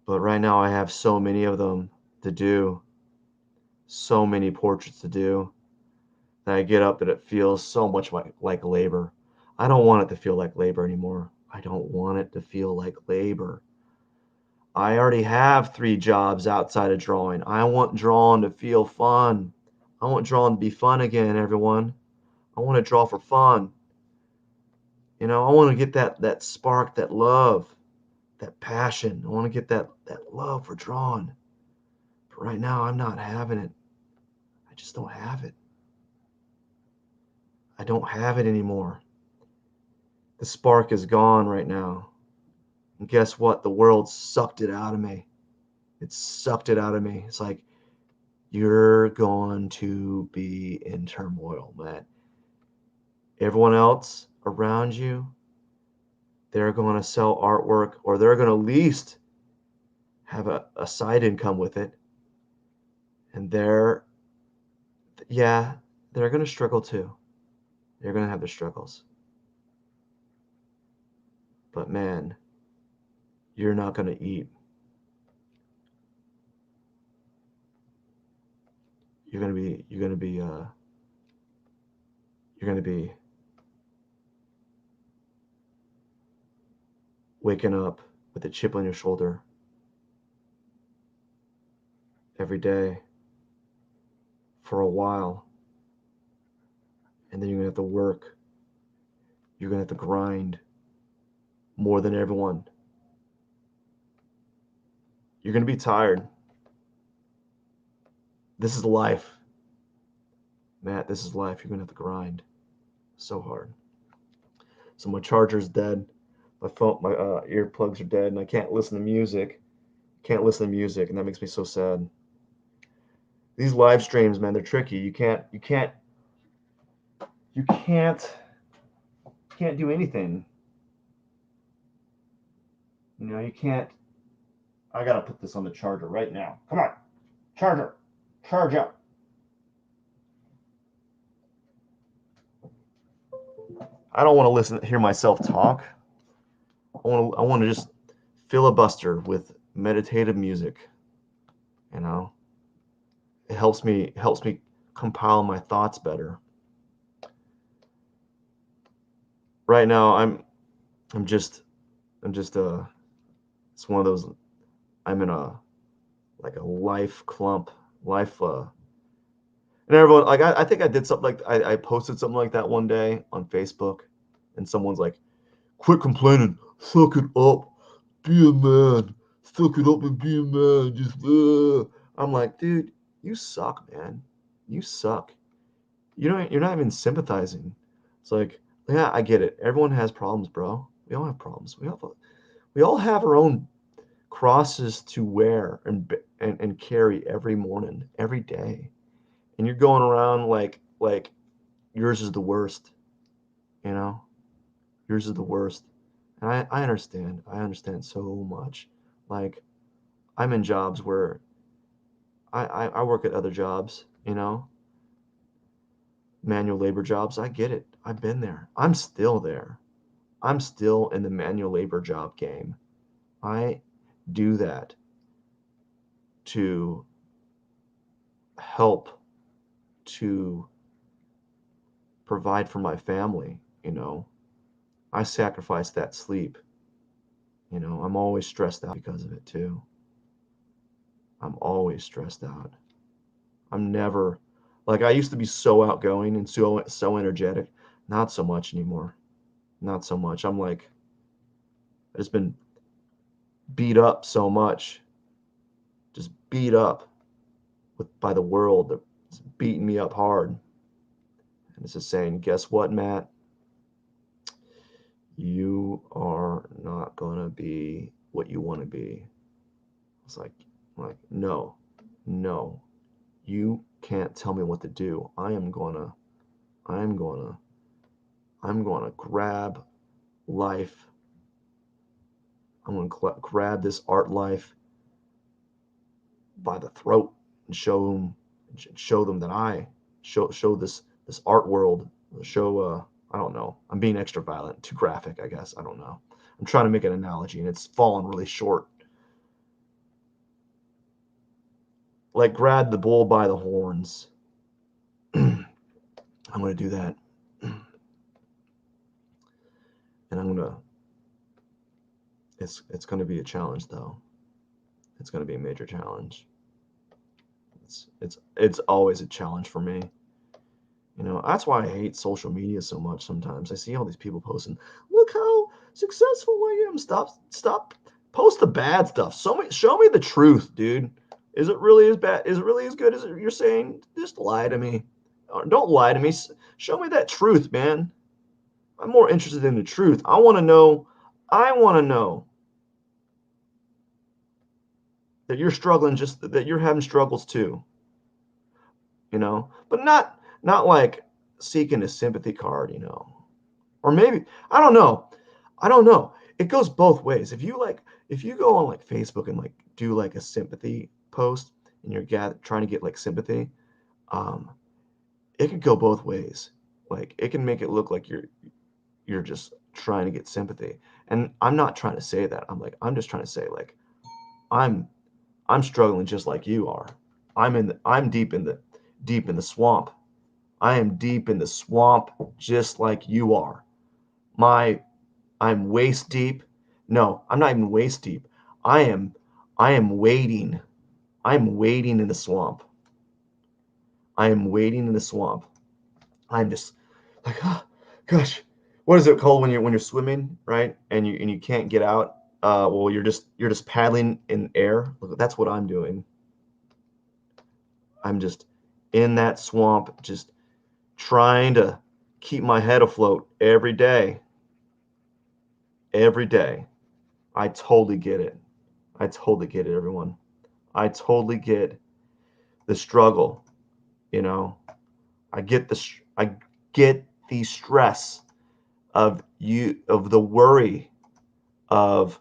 [SPEAKER 1] But right now, I have so many of them to do, so many portraits to do, that I get up and it feels so much like labor. I don't want it to feel like labor anymore. I don't want it to feel like labor. I already have 3 jobs outside of drawing. I want drawing to feel fun. I want drawing to be fun again, everyone. I want to draw for fun. I want to get that spark, that love, that passion. I want to get that love for drawing. But right now, I'm not having it. I just don't have it. I don't have it anymore. The spark is gone right now. And guess what? The world sucked it out of me. It sucked it out of me. It's like, you're going to be in turmoil, man. Everyone else around you, they're going to sell artwork, or they're going to at least have a side income with it. And yeah, they're going to struggle too. They're going to have their struggles. But man, you're not going to eat. You're going to be waking up with a chip on your shoulder every day for a while. And then you're going to have to work. You're going to have to grind more than everyone. You're going to be tired. This is life. Matt, this is life. You're going to have to grind so hard. So my charger's dead. My phone, my earplugs are dead, and I can't listen to music. Can't listen to music, and that makes me so sad. These live streams, man, they're tricky. You can't do anything. You can't. I gotta put this on the charger right now. Come on, charger, charge up. I don't want to hear myself talk. I want to just filibuster with meditative music. You know, it helps me compile my thoughts better. Right now, I'm just I'm just it's one of those. I'm in a like a life clump, life and everyone, like, I think I did something like I posted something like that one day on Facebook, and someone's like, "Quit complaining, suck it up, be a man, suck it up and be a man." Just I'm like, dude, you suck, man. You suck. You're not even sympathizing. It's like, yeah, I get it. Everyone has problems, bro. We all have problems. We all have our own crosses to wear, and carry every morning, every day. And you're going around like yours is the worst, you know? Yours is the worst. And I understand. I understand so much. Like I'm in jobs where I work at other jobs, manual labor jobs. I get it. I've been there. I'm still there. I'm still in the manual labor job game. I do that to help to provide for my family. I sacrifice that sleep. I'm always stressed out because of it too. I'm always stressed out. I'm never like I used to be so outgoing and so energetic. Not so much anymore. Not so much. I'm like I just been beat up so much. Just beat up by the world that's beating me up hard. And it's just saying, guess what, Matt? You are not gonna be what you want to be. It's like no, no, you can't tell me what to do. I'm gonna, I'm gonna grab life. I'm gonna grab this art life by the throat and show them that I show this art world. Show I don't know. I'm being extra violent, too graphic, I guess. I don't know. I'm trying to make an analogy and it's fallen really short. Like grab the bull by the horns. I'm going to do that. And it's going to be a challenge though. It's going to be a major challenge. It's always a challenge for me. That's why I hate social media so much sometimes. I see all these people posting, look how successful I am. Stop. Post the bad stuff. Show me the truth, dude. Is it really as bad? Is it really as good as you're saying? Just lie to me. Or don't lie to me. Show me that truth, man. I'm more interested in the truth. I want to know that you're struggling, just that you're having struggles too, but not like seeking a sympathy card. Or maybe I don't know. It goes both ways. If you go on like Facebook and like do like a sympathy post and you're trying to get like sympathy, um, it could go both ways. Like it can make it look like you're just trying to get sympathy. And I'm not trying to say that. I'm just trying to say like I'm I'm struggling just like you are. I'm deep in the swamp. I am deep in the swamp just like you are. My I'm waist deep. No, I'm not even waist deep. I am I am wading. I'm wading in the swamp. I am wading in the swamp. I'm just like, oh, gosh, what is it called when you're swimming, right? And you can't get out. Well, you're just paddling in air. Look, that's what I'm doing. I'm just in that swamp, just trying to keep my head afloat every day. Every day. I totally get it. I totally get it, everyone. I totally get the struggle. You know, I get the stress of the worry of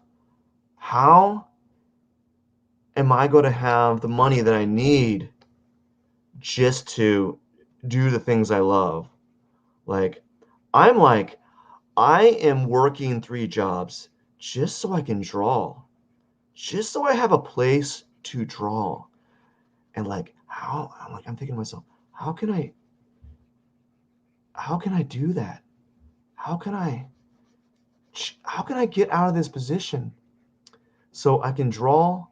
[SPEAKER 1] how am I going to have the money that I need just to do the things I love. Like I'm like I am working 3 jobs just so I can draw, just so I have a place to draw. And like how I'm thinking to myself, how can I do that? How can I get out of this position so I can draw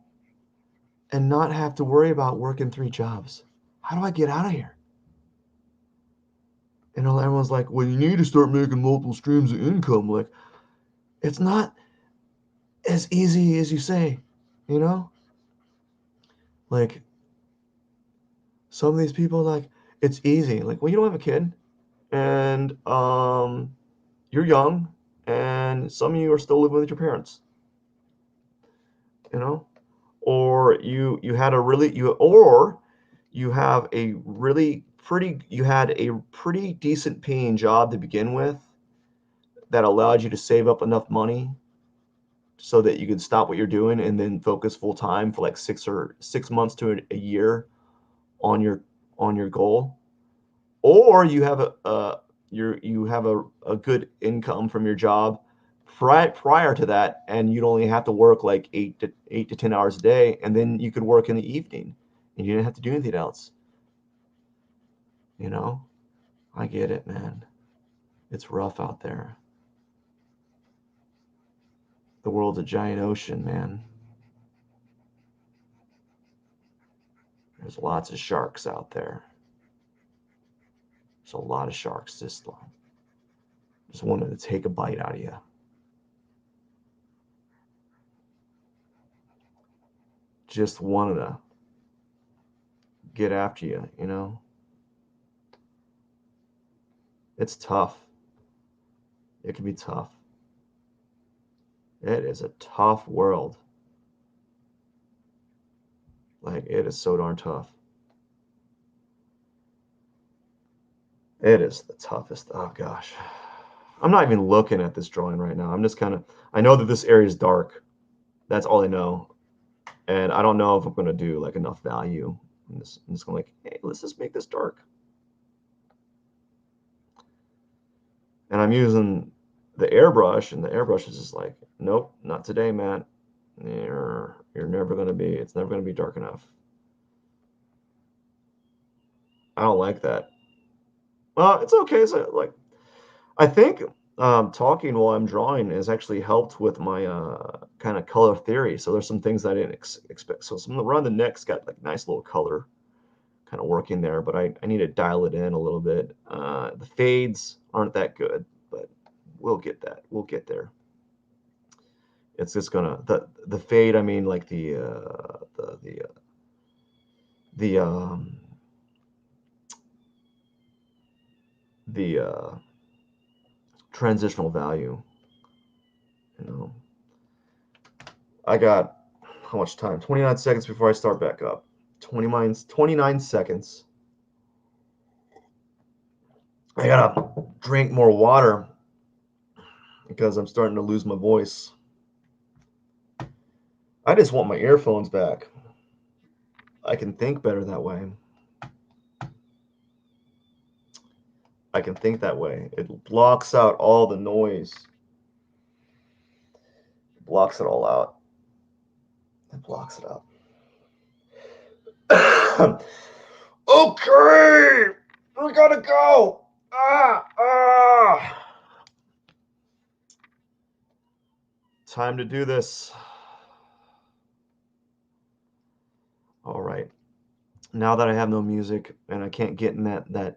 [SPEAKER 1] and not have to worry about working 3 jobs? How do I get out of here? And everyone's like, well, you need to start making multiple streams of income. Like, it's not as easy as you say, you know? Like, some of these people, like, it's easy. Like, well, you don't have a kid, and you're young, and some of you are still living with your parents, you know? or you had a really you or you have a really pretty you had a pretty decent paying job to begin with that allowed you to save up enough money so that you could stop what you're doing and then focus full time for like 6 months to a year on your goal, or you have you have a good income from your job prior to that, and you'd only have to work like 8 to 10 hours a day, and then you could work in the evening and you didn't have to do anything else. You know, I get it, man. It's rough out there. The world's a giant ocean, man. There's lots of sharks out there. There's a lot of sharks just wanted to take a bite out of you. Just wanted to get after you, you know? It's tough. It can be tough. It is a tough world. Like, it is so darn tough. It is the toughest. Oh, gosh. I'm not even looking at this drawing right now. I'm just kind of, I know that this area is dark. That's all I know. And I don't know if I'm going to do like enough value. I'm just going to like, hey, let's just make this dark. And I'm using the airbrush, and the airbrush is just like, nope, not today, Matt. You're never going to be, it's never going to be dark enough. I don't like that. Well, it's okay. So like, I think talking while I'm drawing has actually helped with my kind of color theory. So there's some things I didn't expect. So some around the neck's got like nice little color kind of working there, but I need to dial it in a little bit. The fades aren't that good, but we'll get that. We'll get there. It's just gonna the fade. I mean, like the the transitional value. You know, I got how much time? 29 seconds before I start back up. 29 seconds. I gotta drink more water because I'm starting to lose my voice. I just want my earphones back. I can think better that way. I can think that way. It blocks out all the noise. It blocks it all out. It blocks it out. Okay, we gotta go. Time to do this. All right. Now that I have no music and I can't get in that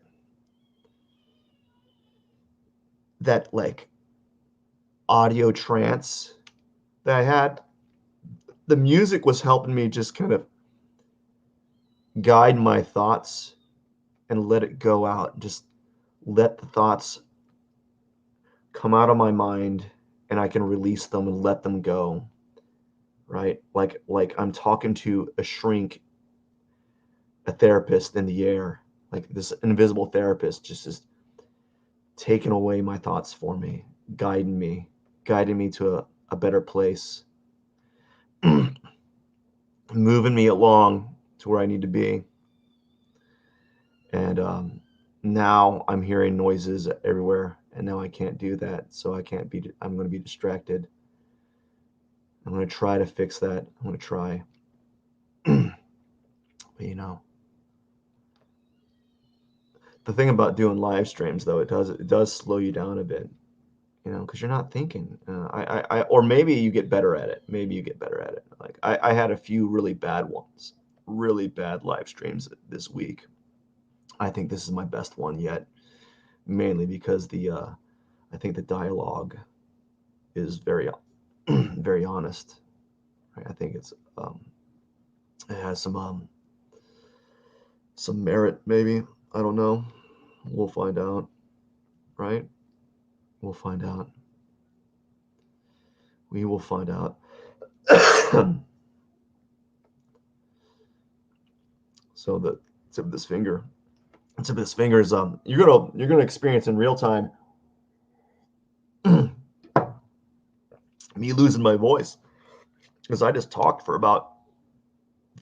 [SPEAKER 1] like audio trance that I had, the music was helping me just kind of guide my thoughts and let it go out. Just let the thoughts come out of my mind and I can release them and let them go. Right? Like I'm talking to a shrink, a therapist in the air. Like this invisible therapist just is taking away my thoughts for me, guiding me to a better place, moving me along to where I need to be. And now I'm hearing noises everywhere, and now I can't do that. So I'm going to be distracted. I'm going to try to fix that. I'm going to try. But you know, the thing about doing live streams, though, it does slow you down a bit, you know, because you're not thinking. Or maybe you get better at it. Maybe you get better at it. Like I had a few really bad ones, really bad live streams this week. I think this is my best one yet, mainly because I think the dialogue is very, very honest. Right? I think it has some merit, maybe. I don't know. We'll find out, right? We'll find out. We will find out. So the tip of this finger, is you're gonna experience in real time me losing my voice because I just talked for about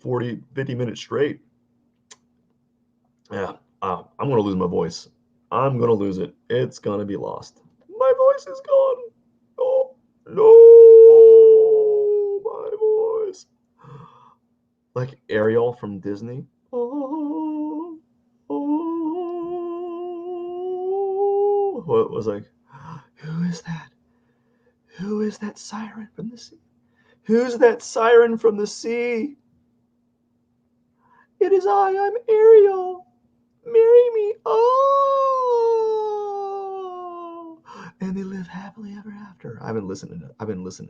[SPEAKER 1] 40-50 minutes straight. Yeah, I'm gonna lose my voice. I'm gonna lose it. It's gonna be lost. My voice is gone. Oh no, my voice. Like Ariel from Disney. Oh, oh. What was like? Who is that? Who is that siren from the sea? Who's that siren from the sea? It is I. I'm Ariel. Marry me. Oh. And they live happily ever after. I've been listening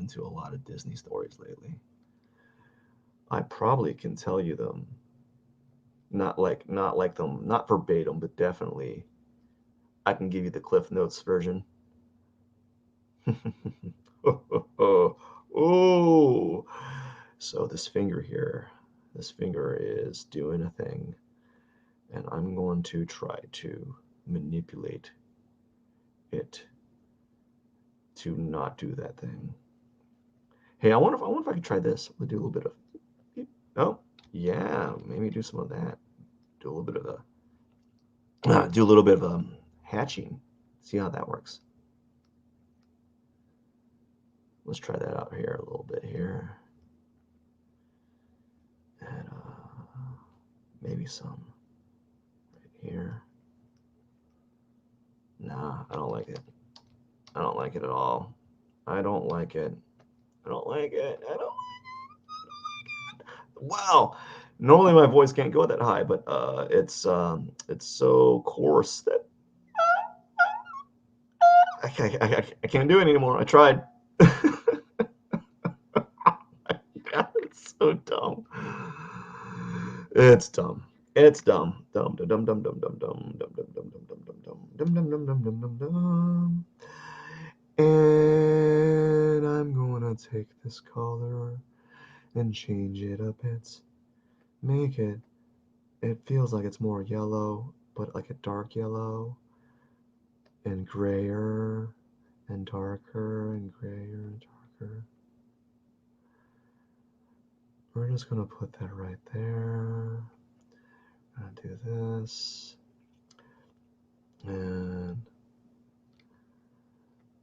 [SPEAKER 1] to a lot of Disney stories lately. I probably can tell you them. Not like them, not verbatim, but definitely I can give you the Cliff Notes version. Oh. So this finger is doing a thing, and I'm going to try to manipulate it to not do that thing. Hey, I wonder if I could try this. We'll do a little bit of, oh, yeah, maybe do some of that. Do a little bit of do a little bit of hatching. See how that works. Let's try that out here a little bit here. And maybe some right here. Nah, I don't like it. I don't like it at all. I don't like it. I don't like it. I don't like it. Wow. Normally my voice can't go that high, but it's so coarse that I can't do it anymore. I tried. It's so dumb. It's dumb. It's dumb. Dumb dum dum dum dum dum dum dum dum dum dum dum dum dum dum dum dum dum dum. And I'm gonna take this color and change it a bit. Make it. It feels like it's more yellow, but like a dark yellow, and grayer, and darker, and grayer, and darker. We're just gonna put that right there. I'm gonna do this. And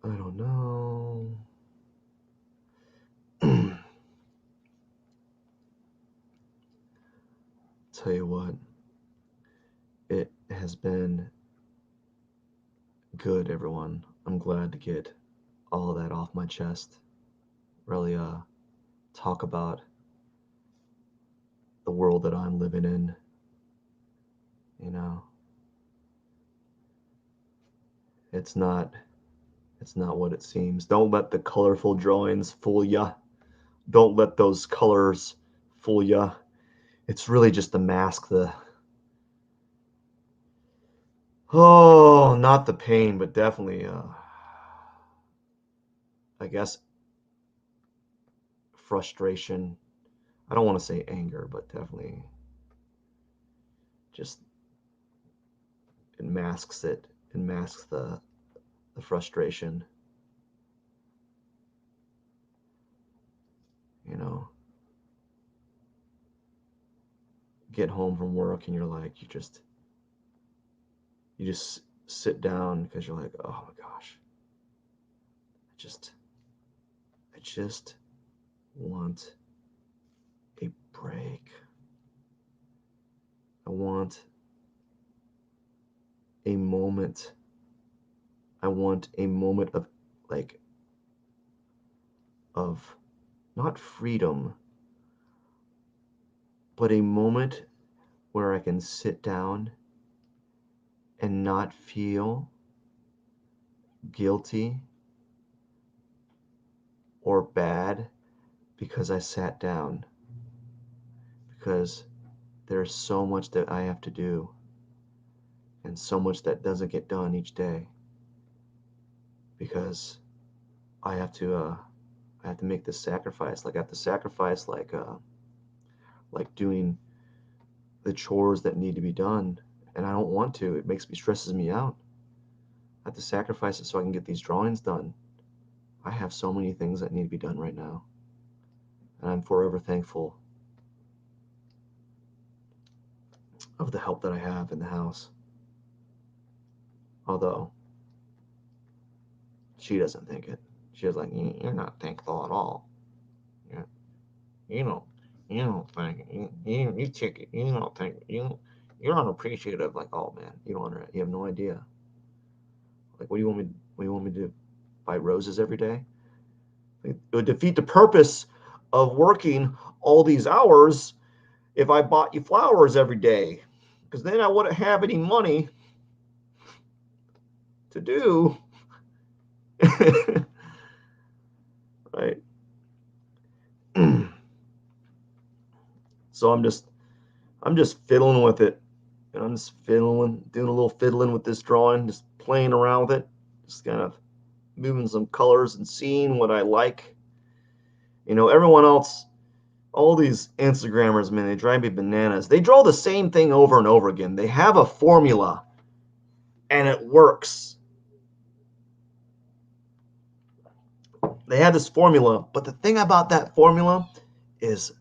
[SPEAKER 1] I don't know. Tell you what, it has been good, everyone. I'm glad to get all of that off my chest. Really talk about the world that I'm living in. You know, it's not what it seems. Don't let the colorful drawings fool ya. Don't let those colors fool ya. It's really just to mask the, oh, not the pain, but definitely I guess frustration. I don't want to say anger, but definitely just it masks it. It masks the frustration. You know, get home from work and you're like, you just sit down because you're like, oh my gosh, I just want a break. I want a moment. I want a moment of like of not freedom, but a moment where I can sit down and not feel guilty or bad because I sat down, because there's so much that I have to do and so much that doesn't get done each day because I have to make this sacrifice. Like I have to sacrifice like doing the chores that need to be done, and I don't want to. It stresses me out. I have to sacrifice it so I can get these drawings done. I have so many things that need to be done right now, and I'm forever thankful of the help that I have in the house. Although she doesn't think it. She's like, "You're not thankful at all. You you don't you don't think you take it. You don't think you're unappreciative." Like, oh man, you have no idea. Like, what do you want me to do? Buy roses every day? It would defeat the purpose of working all these hours if I bought you flowers every day, because then I wouldn't have any money to do. Right. So I'm just fiddling with it, and I'm just fiddling, doing a little fiddling with this drawing, just playing around with it, just kind of moving some colors and seeing what I like. Everyone else, all these Instagrammers, man, they drive me bananas. They draw the same thing over and over again. They have a formula, and it works. They have this formula, but the thing about that formula is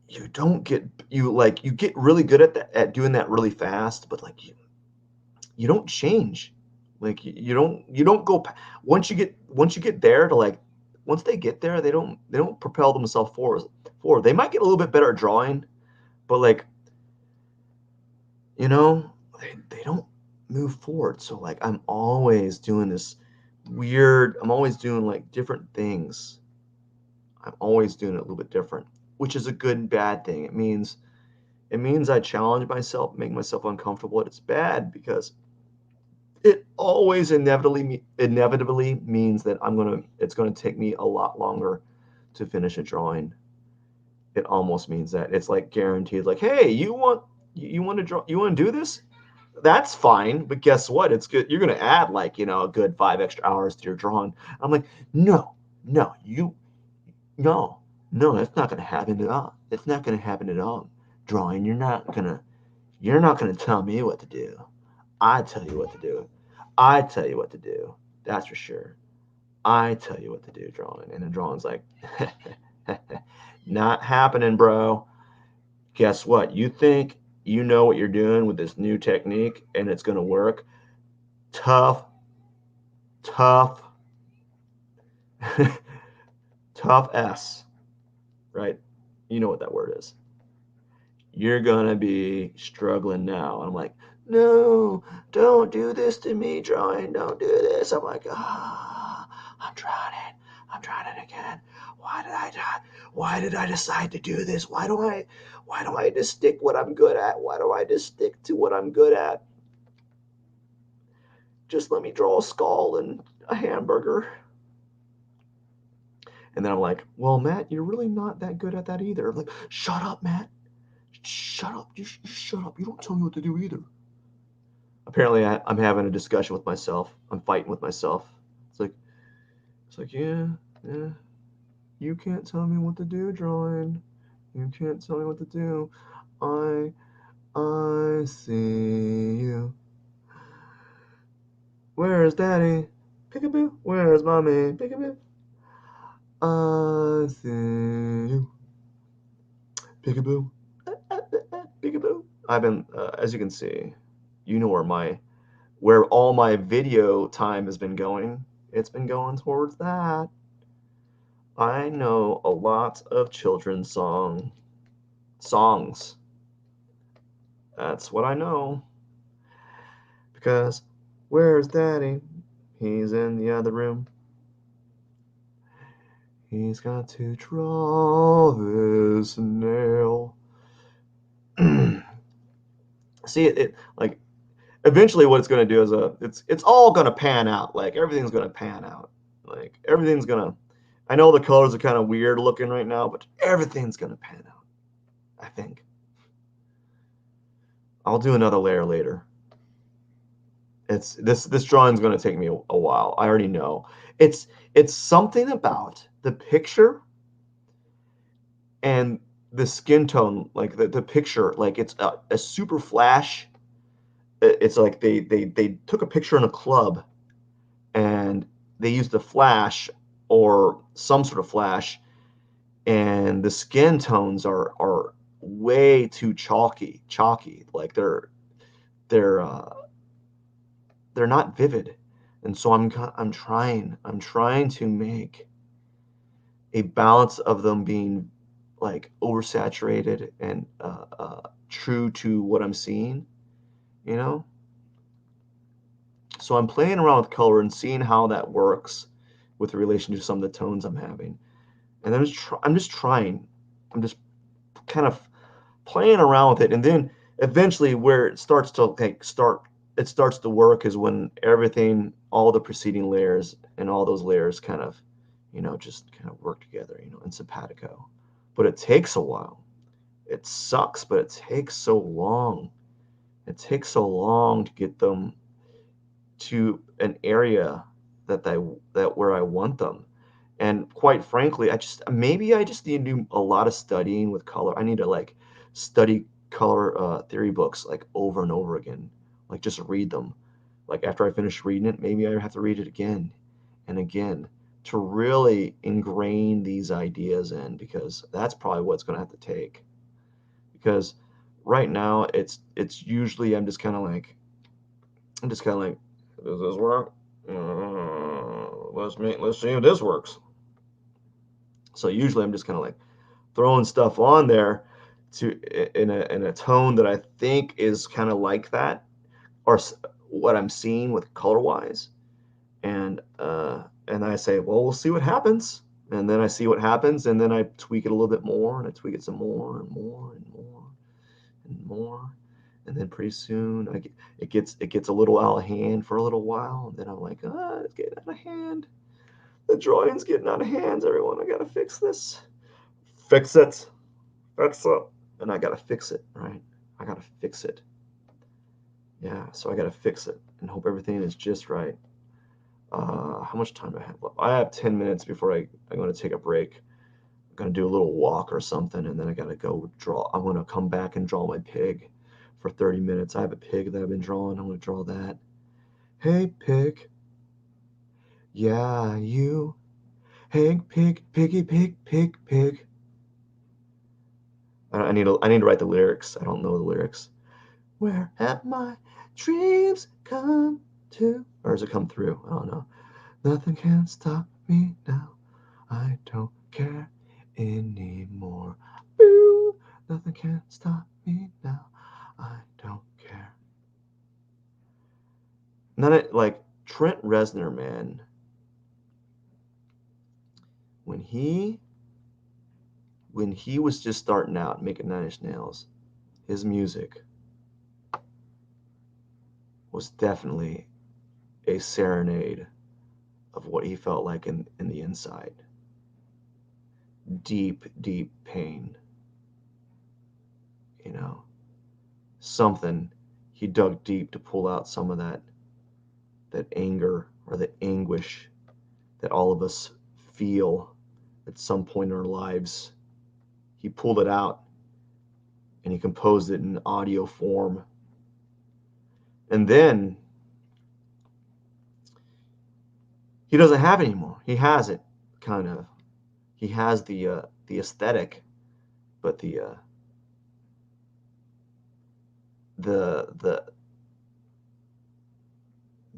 [SPEAKER 1] you get really good at doing that really fast, but like you don't change. Like you don't go once you get there to like once they get there, they don't propel themselves forward. They might get a little bit better at drawing, but like they don't move forward. So like I'm always doing like different things. I'm always doing it a little bit different, which is a good and bad thing. It means I challenge myself, make myself uncomfortable. It's bad because it always inevitably means that it's gonna take me a lot longer to finish a drawing. It almost means that it's like guaranteed. Like, hey, you want to draw? You want to do this? That's fine, but guess what? It's good. You're gonna add like a good 5 extra hours to your drawing. I'm like, no, no, no, no, that's not gonna happen at all. It's not gonna happen at all. Drawing, you're not gonna tell me what to do. I tell you what to do. I tell you what to do. That's for sure. I tell you what to do, drawing. And the drawing's like, not happening, bro. Guess what? You think you know what you're doing with this new technique and it's going to work? Tough, tough, tough S, right? You know what that word is. You're going to be struggling now. And I'm like, no, don't do this to me, drawing. Don't do this. I'm like, I'm trying it. I'm trying it again. Why did I decide to do this? Why do I just stick what I'm good at? Why do I just stick to what I'm good at? Just let me draw a skull and a hamburger. And then I'm like, well, Matt, you're really not that good at that either. I'm like, shut up, Matt. Shut up. You shut up. You don't tell me what to do either. Apparently, I'm having a discussion with myself. I'm fighting with myself. It's like, yeah, yeah. You can't tell me what to do, drawing. You can't tell me what to do. I see you. Where's Daddy? Peekaboo. Where's Mommy? Peekaboo. I see you. Peekaboo. Peekaboo. I've been, as you can see, you know where all my video time has been going. It's been going towards that. I know a lot of children's songs. That's what I know. Because where's Daddy? He's in the other room. He's got to draw this nail. See it like eventually what it's going to do is it's all going to pan out. Like everything's going to pan out. Like everything's going to I know the colors are kind of weird looking right now, but everything's going to pan out. I think. I'll do another layer later. It's this drawing's going to take me a while. I already know. It's something about the picture and the skin tone, like the picture, like it's a super flash. It's like they took a picture in a club and they used a flash or some sort of flash, and the skin tones are way too chalky. Like they're they're not vivid, and so I'm trying to make a balance of them being like oversaturated and true to what I'm seeing, you know. So I'm playing around with color and seeing how that works with relation to some of the tones I'm having, and I'm just trying. I'm just kind of playing around with it, and then eventually where it starts to it starts to work is when everything, all the preceding layers and all those layers kind of, just kind of work together, in simpatico. But it takes a while. It sucks, but it takes so long. It takes so long to get them to an area that where I want them. And quite frankly, I just need to do a lot of studying with color. I need to like study color theory books like over and over again. Like just read them. Like after I finish reading it, maybe I have to read it again and again to really ingrain these ideas in, because that's probably what's going to have to take. Because right now it's usually I'm just kind of like, does this work? Let's see if this works. So usually I'm just kind of like throwing stuff on there to in a tone that I think is kind of like that, or what I'm seeing with color wise, and I say, well, we'll see what happens, and then I see what happens, and then I tweak it a little bit more, and I tweak it some more and more and more and more, and then pretty soon it gets a little out of hand for a little while, and then I'm like, it's getting out of hand. The drawing's getting out of hands, everyone. I gotta fix this. Fix it. Fix it. And I gotta fix it, right? I gotta fix it. Yeah, so I gotta fix it and hope everything is just right. How much time do I have left? I have 10 minutes before I'm gonna take a break. I'm gonna do a little walk or something, and then I gotta go draw. I'm gonna come back and draw my pig for 30 minutes. I have a pig that I've been drawing. I'm gonna draw that. Hey, pig. Yeah, you. Hey, pig, piggy, pig, pig, pig. I need to write the lyrics. I don't know the lyrics. Where have my dreams come to? Or does it come through? I don't know. Nothing can stop me now. I don't care anymore. Boo! Nothing can stop me now. I don't care. None of, like Trent Reznor, man. When he when he was just starting out making Nine Inch Nails, his music was definitely a serenade of what he felt like in the inside. Deep, deep pain, you know. Something he dug deep to pull out some of that anger or the anguish that all of us feel at some point in our lives. He pulled it out and he composed it in audio form. And then he doesn't have it anymore. He has it, kind of. He has the aesthetic, but the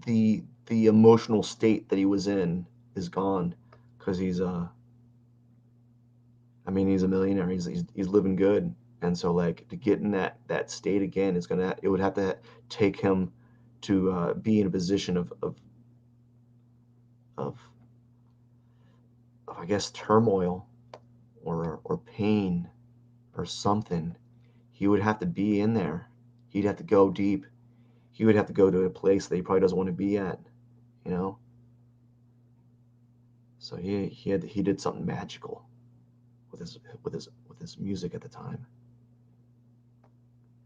[SPEAKER 1] the emotional state that he was in is gone, because he's a millionaire. He's living good, and so like to get in that state again, it would have to take him to be in a position of I guess turmoil or pain or something. He would have to be in there. He'd have to go deep. He would have to go to a place that he probably doesn't want to be at, you know. So he did something magical with his music at the time,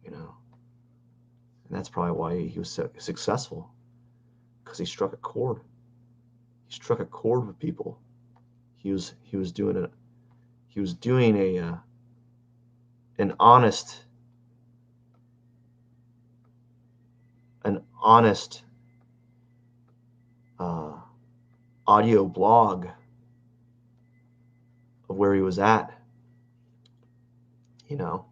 [SPEAKER 1] you know. And that's probably why he was so successful, because he struck a chord. He struck a chord with people. He was doing a an honest audio blog of where he was at. You know,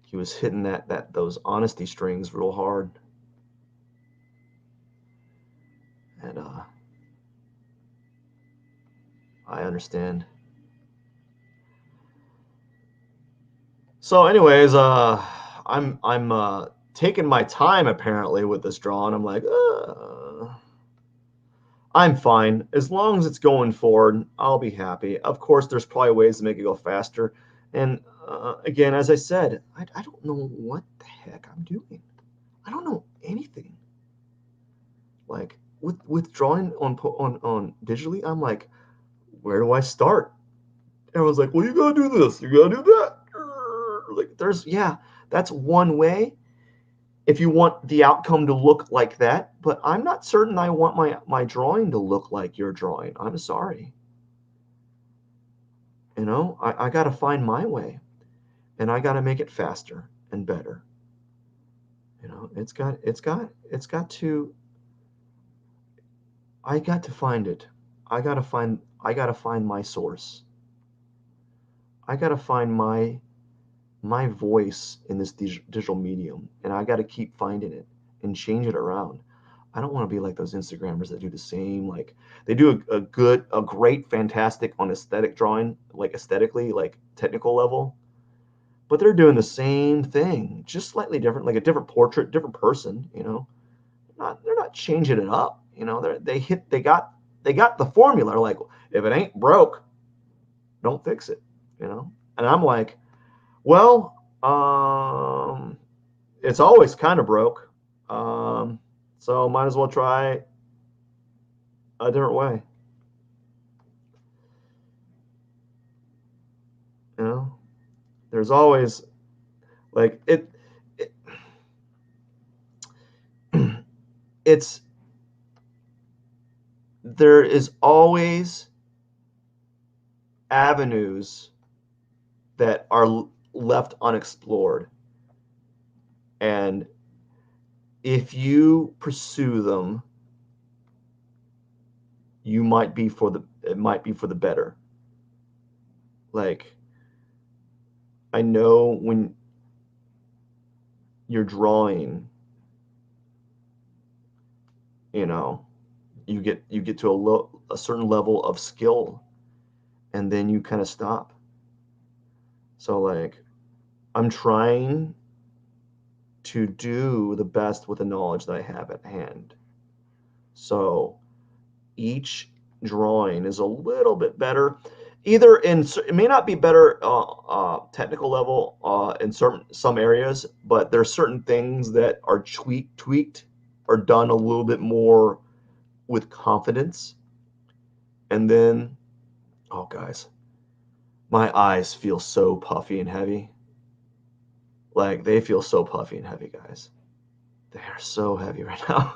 [SPEAKER 1] he was hitting those honesty strings real hard, and I understand. So, anyways, I'm taking my time apparently with this draw, and I'm like, I'm fine as long as it's going forward. I'll be happy. Of course, there's probably ways to make it go faster, and again, as I said, I don't know what the heck I'm doing. I don't know anything. Like with drawing on digitally, I'm like, where do I start? Everyone's like, well, you gotta do this, you gotta do that. Like, that's one way if you want the outcome to look like that. But I'm not certain I want my drawing to look like your drawing. I'm sorry. You know, I gotta find my way, and I gotta make it faster and better. You know, it's got to. I got to find it. I gotta find my source. I gotta find my voice in this digital medium, and I got to keep finding it and change it around. I don't want to be like those Instagrammers that do the same. Like, they do a great, fantastic on aesthetic drawing, like aesthetically, like technical level, but they're doing the same thing, just slightly different, like a different portrait, different person. You know, they're not changing it up. You know, they got the formula. Like, if it ain't broke, don't fix it. You know, and I'm like, well, it's always kind of broke. Um, so might as well try a different way. You know, there's always like it it's there is always avenues that are left unexplored, and if you pursue them, it might be for the better. Like, I know when you're drawing, you know, you get to a certain level of skill, and then you kind of stop. So, like, I'm trying to do the best with the knowledge that I have at hand. So each drawing is a little bit better. Either it may not be better technical level in some areas, but there's certain things that are tweaked or done a little bit more with confidence. And then, oh guys, my eyes feel so puffy and heavy. Like, they feel so puffy and heavy, guys. They are so heavy right now.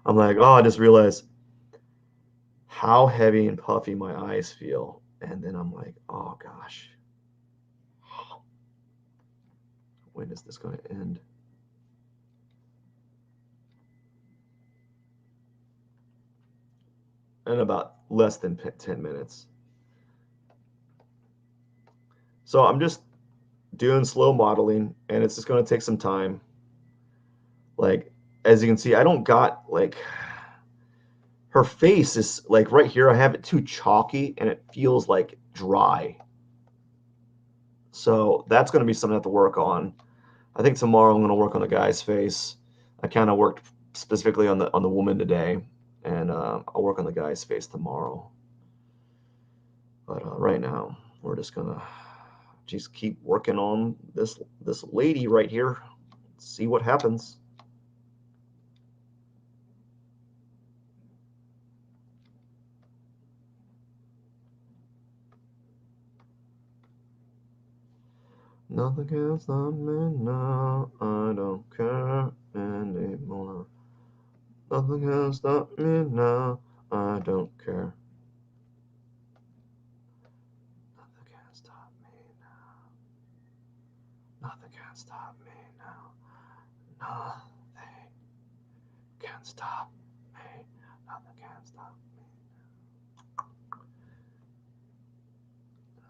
[SPEAKER 1] I'm like, oh, I just realized how heavy and puffy my eyes feel. And then I'm like, oh gosh, when is this going to end? In about less than 10 minutes. So I'm just doing slow modeling, and it's just going to take some time. Like, as you can see, I don't got, like, her face is like right here. I have it too chalky, and it feels like dry. So that's going to be something I have to work on. I think tomorrow I'm going to work on the guy's face. I kind of worked specifically on the woman today, and I'll work on the guy's face tomorrow. But right now, we're just gonna just keep working on this lady right here. See what happens. Nothing can stop me now. I don't care anymore. Nothing can stop me now. I don't care. Nothing can stop me now. Nothing can stop me now. Nothing can stop me. Nothing can stop me.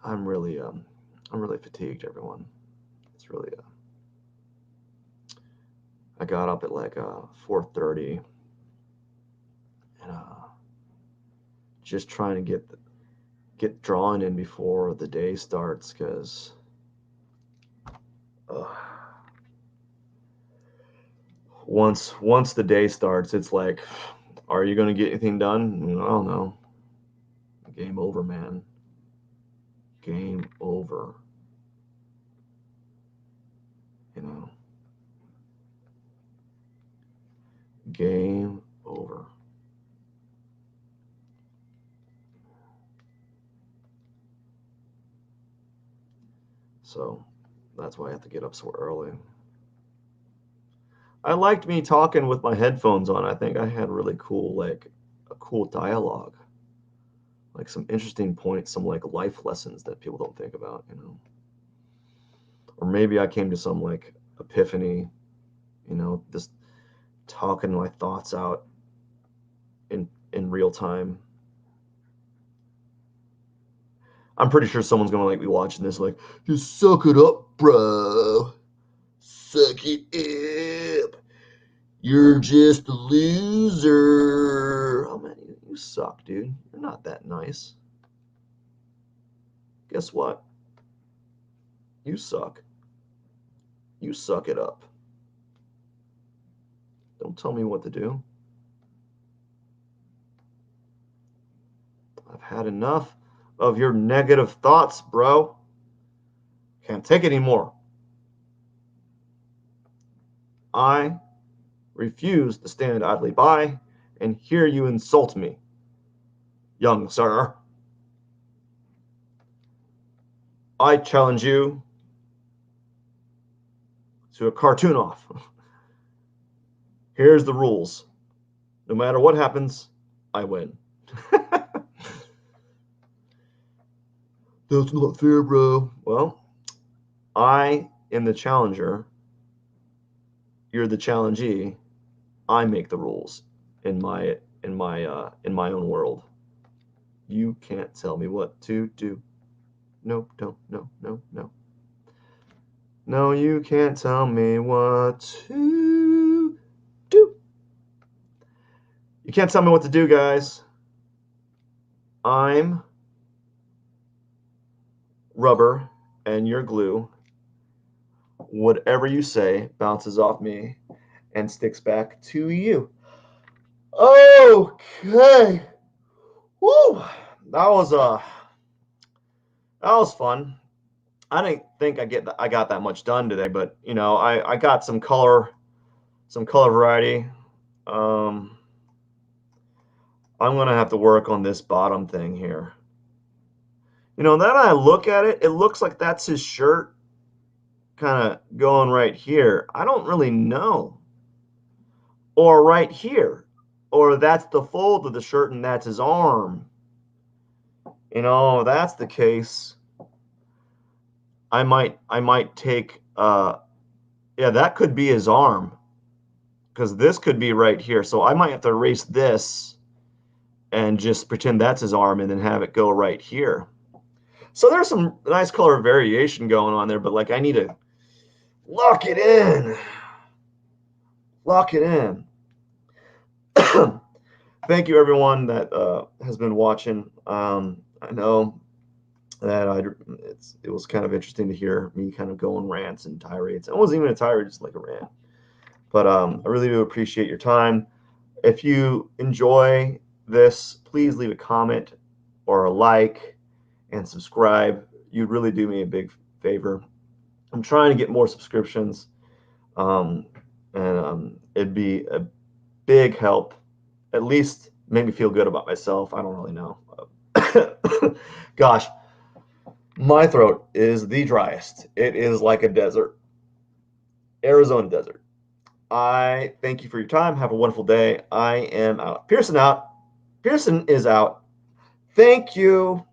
[SPEAKER 1] I'm really fatigued, everyone. It's really I got up at like 4:30 and just trying to get drawing in before the day starts, because once the day starts, it's like, are you going to get anything done? I don't know. Game over, man. Game over. You know. Game over. So that's why I have to get up so early. I liked me talking with my headphones on. I think I had really cool, like a cool dialogue, like some interesting points, some like life lessons that people don't think about, you know. Or maybe I came to some like epiphany, you know, just talking my thoughts out in real time. I'm pretty sure someone's gonna like be watching this like, just suck it up, bro. Suck it up. You're just a loser. Oh man, you suck, dude. You're not that nice. Guess what? You suck. You suck it up. Don't tell me what to do. I've had enough of your negative thoughts, bro. Can't take it anymore. I refuse to stand idly by and hear you insult me, young sir. I challenge you to a cartoon off. Here's the rules. No matter what happens, I win. That's not fair, bro. Well, I am the challenger. You're the challengee. I make the rules in my own world. You can't tell me what to do. No, don't, no, no, no. No, you can't tell me what to do. You can't tell me what to do, guys. I'm rubber and you're glue. Whatever you say bounces off me and sticks back to you. Okay. Woo! That was fun. I didn't think I got that much done today, but you know, I got some color variety. Um, I'm gonna have to work on this bottom thing here. You know, then I look at it, it looks like that's his shirt kind of going right here. I don't really know. Or right here. Or that's the fold of the shirt and that's his arm. You know, if that's the case, I might take yeah, that could be his arm, because this could be right here. So I might have to erase this and just pretend that's his arm and then have it go right here. So there's some nice color variation going on there, but like I need to lock it in. Lock it in. Thank you, everyone that has been watching. I know that it was kind of interesting to hear me kind of go on rants and tirades. It wasn't even a tirade, just like a rant. But I really do appreciate your time. If you enjoy this, please leave a comment or a like and subscribe. You really do me a big favor. I'm trying to get more subscriptions, and it'd be a big help. At least make me feel good about myself. I don't really know. Gosh, my throat is the driest. It is like a desert, Arizona desert. I thank you for your time. Have a wonderful day. I am out. Pearson out. Pearson is out. Thank you.